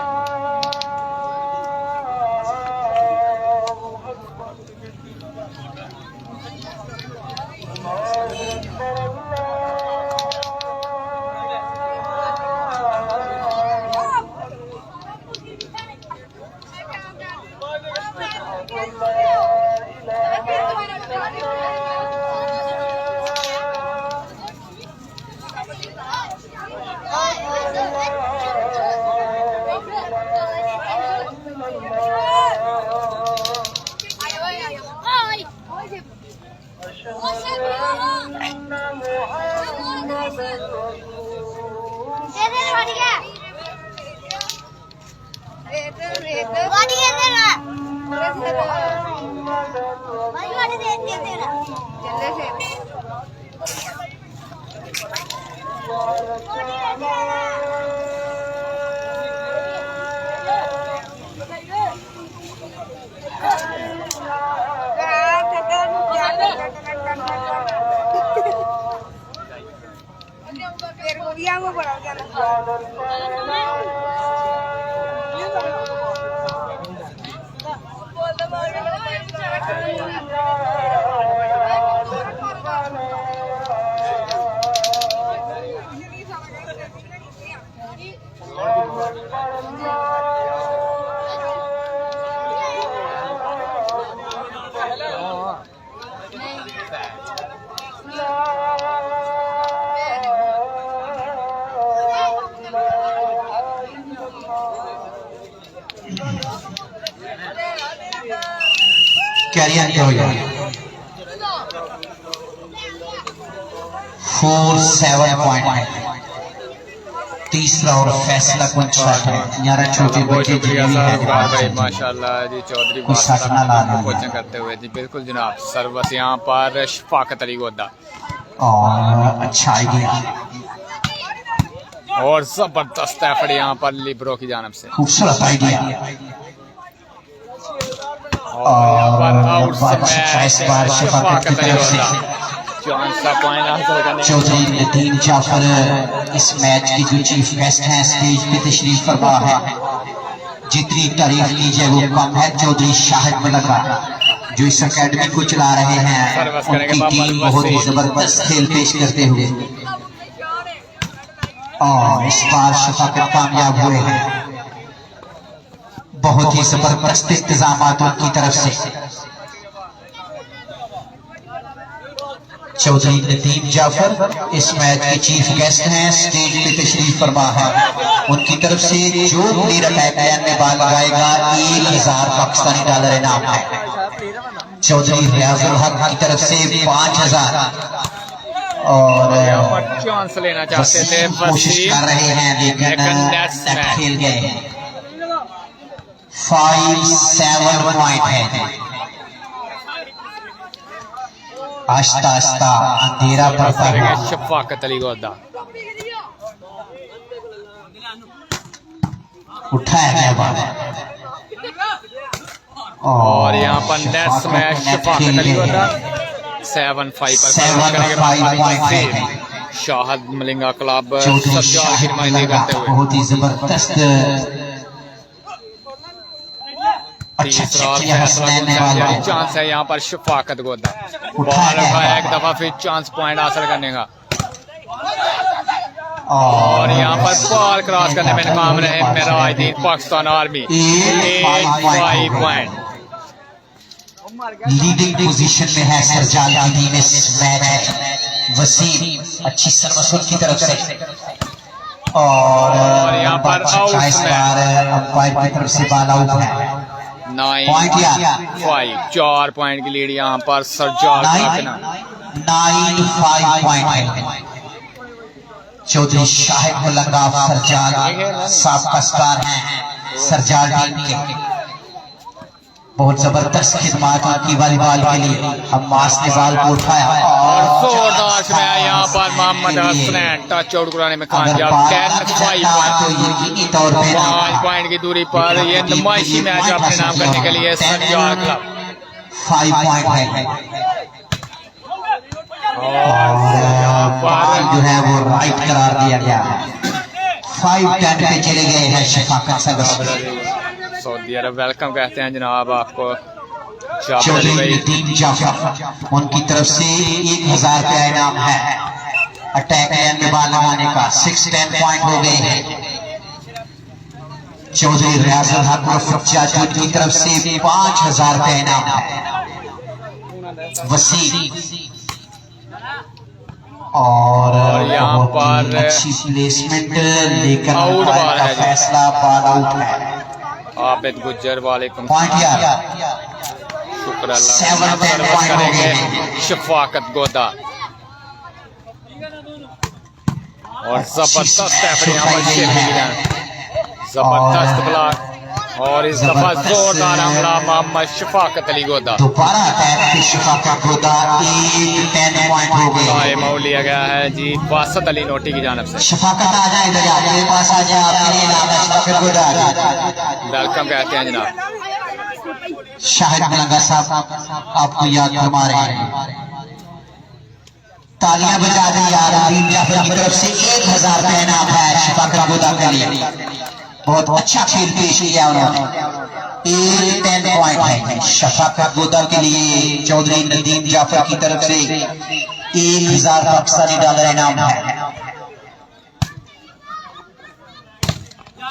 कैरियर क्या हो जाए 4-7 पॉइंट है। तीसरा और फैसला कौन सा है? यार छोटे बच्चे जितने भी हैं माशाल्लाह जी चौधरी कुछ सटना लाना कोचिंग करते हुए जी बिल्कुल जनाब। सर्वस यहाँ पर शफाकत अली गोदा और अच्छा आइडिया, और जबरदस्त एफर्ट यहाँ पर लिब्रो की जानब से। खूबसूरत आइडिया। और यहाँ पर आउट इस बार शफाकत की तरफ से चौधरी नदीम जाफर इस मैच की जो चीफ गेस्ट हैं स्टेज पे तशरीफ फरमा है। जितनी तारीफ की जाए वो कम है। चौधरी शाहिद मलका जो इस अकेडमी को चला रहे हैं, उनकी टीम बहुत ही जबरदस्त खेल पेश करते हुए और इस बार शफाकत कामयाब हुए हैं। बहुत ही जबरदस्त इंतजाम उनकी तरफ से। चौधरी नदीम जाफर इस मैच के चीफ गेस्ट हैं, स्टेज पे तशरीफ फरमा है। उनकी तरफ से जो प्लेयर अटैक में बाल लगाएगा 1000 पाकिस्तानी डॉलर इनाम है। चौधरी रियाजुल हक की तरफ से 5000 और चांस लेना चाहते थे, कोशिश कर रहे हैं लेकिन नेट खेल गए हैं। 5-7 पॉइंट है। आस्ता आस्ता अंधेरा पड़ता है। शफाकत अली गोदा उठाया गया बाल और यहाँ पर नेट स्मैश शफाकत अली गोदा 7-5 पर शाहद मलिंगा क्लब सरजाल की नुमाइंदगी करते हुए। बहुत ही जबरदस्त चांस है यहाँ पर शफाकत गोदा बॉल उठाया एक दफा, फिर चांस पॉइंट हासिल करने का और यहाँ पर बॉल क्रॉस करने में नाकाम रहे Merajuddin Pakistan army. 8-5 point leading position में है सरजाल की टीम इस मैच। वसीम अच्छी सर्वसुल की तरफ से और यहाँ पर अंपायर की तरफ से बाल आउट है। 9-5 4 पॉइंट की लीड यहाँ पर सरजाल 9-5 पॉइंट है। चौधरी शाहिद मलंगा सरजाल साबका स्टार हैं सरजाल टीम के। बहुत जबरदस्त खिदमात उनकी वॉलीबॉल के लिए। अब्बास ने बाल को उठाया और जोरदार से यहाँ पर मोहम्मद हसनैन टच आउट कराने में कामयाब। 5 पॉइंट की दूरी पर ये नुमाइशी मैच अपने नाम करने के लिए सरजाल क्लब 5 पॉइंट है और जो है वो राइट करार दिया गया है। 5-10 पे चले गए हैं शफाकत सरवस। सऊदी अरब वेलकम कहते हैं जनाब आपको। चौधरी नदीम जाफर उनकी तरफ से 1000 रुपया इनाम है अटैक लाइन में बाल लगाने का। 6-10 पॉइंट हो गए हैं। चौधरी रियाजुल हक और की तरफ से 5000 रुपया इनाम है। वसीम और यहाँ पर अच्छी प्लेसमेंट लेकर का फैसला बाल आउट है। आबिद गुज्जर वालेकुम शुक्र अल्लाह करेंगे। शफाकत गोदा और जबरदस्त जबरदस्त ब्लॉक और इस दफा जोरदार हमला मोहम्मद शफाकत अली गोदा। दोबारा अटैक शफाकत गोदा 8-10 पॉइंट हो गए। टाइम आउट लिया गया है जी वासत अली नोटी की जानब से। शफाकत आ जाए इधर आपके पास आ जाए, आपके लिए नाम है शफाकत गोदा। वेलकम कहते हैं जनाब। शाहिद मलंगा साहब आपको याद फरमा रहे हैं। तालियां बजा दें यार। नदीम जाफर की तरफ से 1000 रुपया इनाम है शफाकत गोदा के लिए। बहुत अच्छा खेल पेश किया उन्होंने। 8-10 पॉइंट है शफाकत गोदा के लिए। चौधरी नदीम जाफर की तरफ से 1000 पाकिस्तानी डॉलर इनाम है।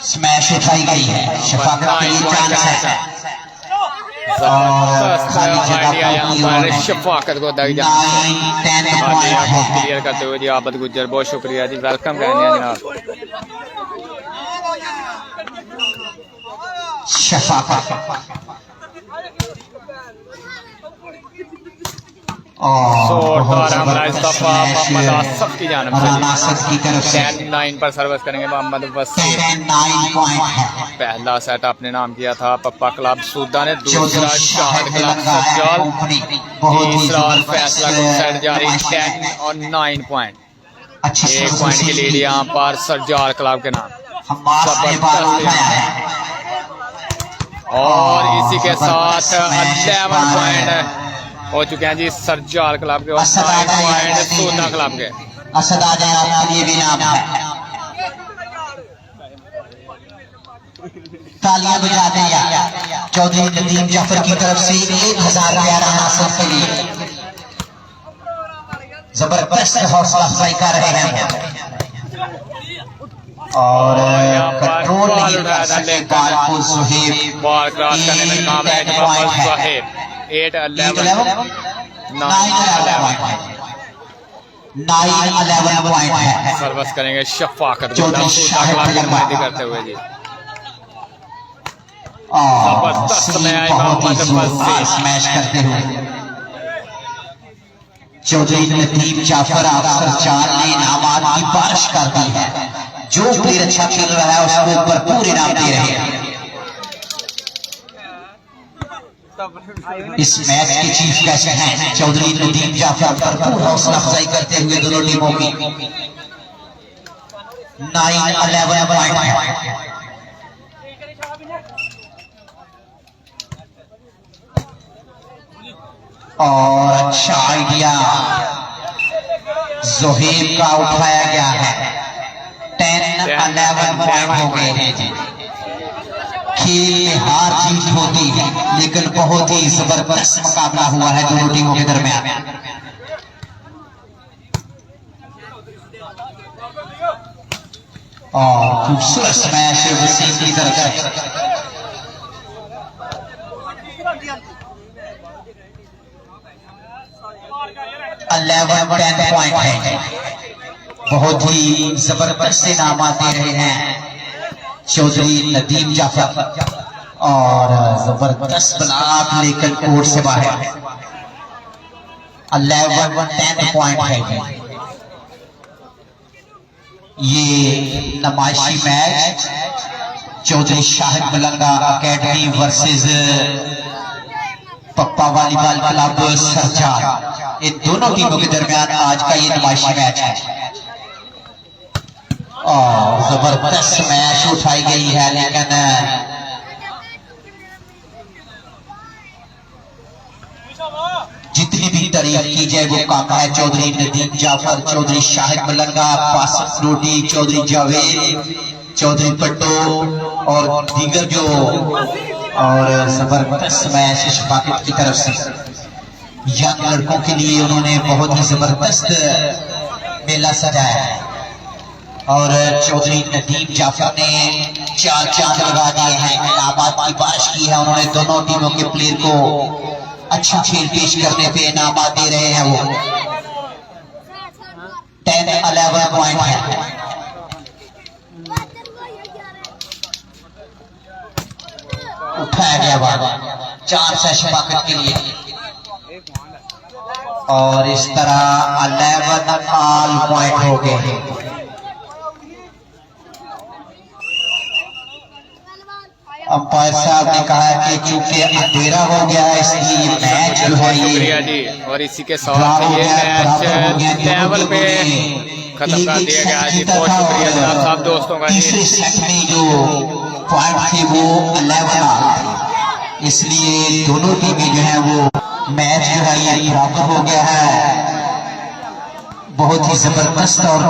स्मैश उठाई गई है शफाकत के लिए। चांस है शफाकत गोदा की क्लियर करते हुए जी आबिद गुज्जर बहुत शुक्रिया जी। वेलकम कहते हैं जनाब। शफाकत और बहुत इस जबरदस्त दफा मैच मोहम्मद आसफ की जानब राना असद की तरफ से 10-9 पर सर्विस करेंगे मोहम्मद वसीम। 10-9 पॉइंट है। पहला सेट आपने नाम किया था पप्पा क्लब सूदा ने, दूसरा चौधरी शाहिद क्लब लगा है सरजाल, कंपनी, बहुत ही तीसरा और जबरदस्त फैसला को सेट जारी मैच है। 10 और 9 पॉइंट, अच्छी 1 पॉइंट की लीड यहाँ पर सरजाल क्लब के नाम। हमास ने बाल उठाया है और इसी के साथ जबरदस्त 11 पॉइंट हो चुके हैं जी सरजाल क्लब के और 9 पॉइंट सूदा क्लब के। असद आ जाए आपके लिए भी नाम है। तालियां बजा दें यार चौधरी नदीम जाफर की तरफ से 1000 रुपया राना असद के लिए। जबरदस्त हौसला अफजाई कर रहे हैं और कंट्रोल नहीं कर सके बॉल को सुहेब। बॉल क्रॉस करने में कामयाब है मोहम्मद सुहेब। 8-11 9-11 पॉइंट है। सर्विस करेंगे शफाकत चौधरी शाहिद की नुमाइंदगी करते हुए जी। जबरदस्त मैच, बहुत ही जोरदार स्मैश करते हुए चौधरी नदीम जाफर अफसर चार ने इनामात की बारिश कर दी है। जो प्लेयर अच्छा खेल रहा है उसको भरपूर इनाम दे रहे हैं। इस मैच के चीफ गेस्ट हैं चौधरी नदीम जाफर, भरपूर हौसला अफजाई करते हुए दोनों टीमों की। 9-11 पॉइंट है। और अच्छा आइडिया जोहेब का उठाया गया है। 10-11 पॉइंट हो गए हैं। खेल में हार जीत होती है लेकिन बहुत ही जबरदस्त मुकाबला हुआ है दोनों टीमों के दरमियान। और खूबसूरत स्मैश वसीम की तरफ से। 11-10 पॉइंट है। बहुत ही जबरदस्त इनाम दे रहे हैं चौधरी नदीम जाफर और जबरदस्त ब्लॉक लेकर कोर्ट से बाहर। 11-10 पॉइंट है। ये नमाइशी match Chaudhary Shahid Malanga academy versus Pappa volleyball club Sarjar, इन दोनों टीमों के दरमियान आज का ये नमाइशी मैच है। और जबरदस्त मैच उठाई गई है लेकिन जितनी भी तारीफ की जाए वो कम है। चौधरी नदीम जाफर, चौधरी शाहिद मलंगा, कासिम फ्रूटी, चौधरी जावेद, चौधरी पट्टो और दीगर जो और जबरदस्त मैच शफाकत की तरफ से यंग लड़कों के लिए उन्होंने बहुत ही जबरदस्त मेला सजाया है। और चौधरी नदीम जाफर ने 4 चांद लगा दिए हैं, इनामात की बारिश की है। उन्होंने दोनों टीमों के प्लेयर को अच्छा खेल पेश करने पे इनामात दे रहे हैं। वो 10-11 पॉइंट है। उठाया गया बात 4 से शफाकत के लिए और इस तरह 11 ऑल पॉइंट हो गए। अंपायर साहब ने कहा कि चूंकि अंधेरा हो गया है इसलिए ये मैच जो है शुक्रिया जी। और इसी के साथ ये मैच लेवल पे खत्म कर दिया गया है जी। बहुत शुक्रिया जनाब साहब दोस्तों का जी। तीसरे सेट में जो पॉइंट थे वो 11, इसलिए दोनों टीमें जो है वो मैच जो है ये बराबर हो गया है। बहुत ही जबरदस्त और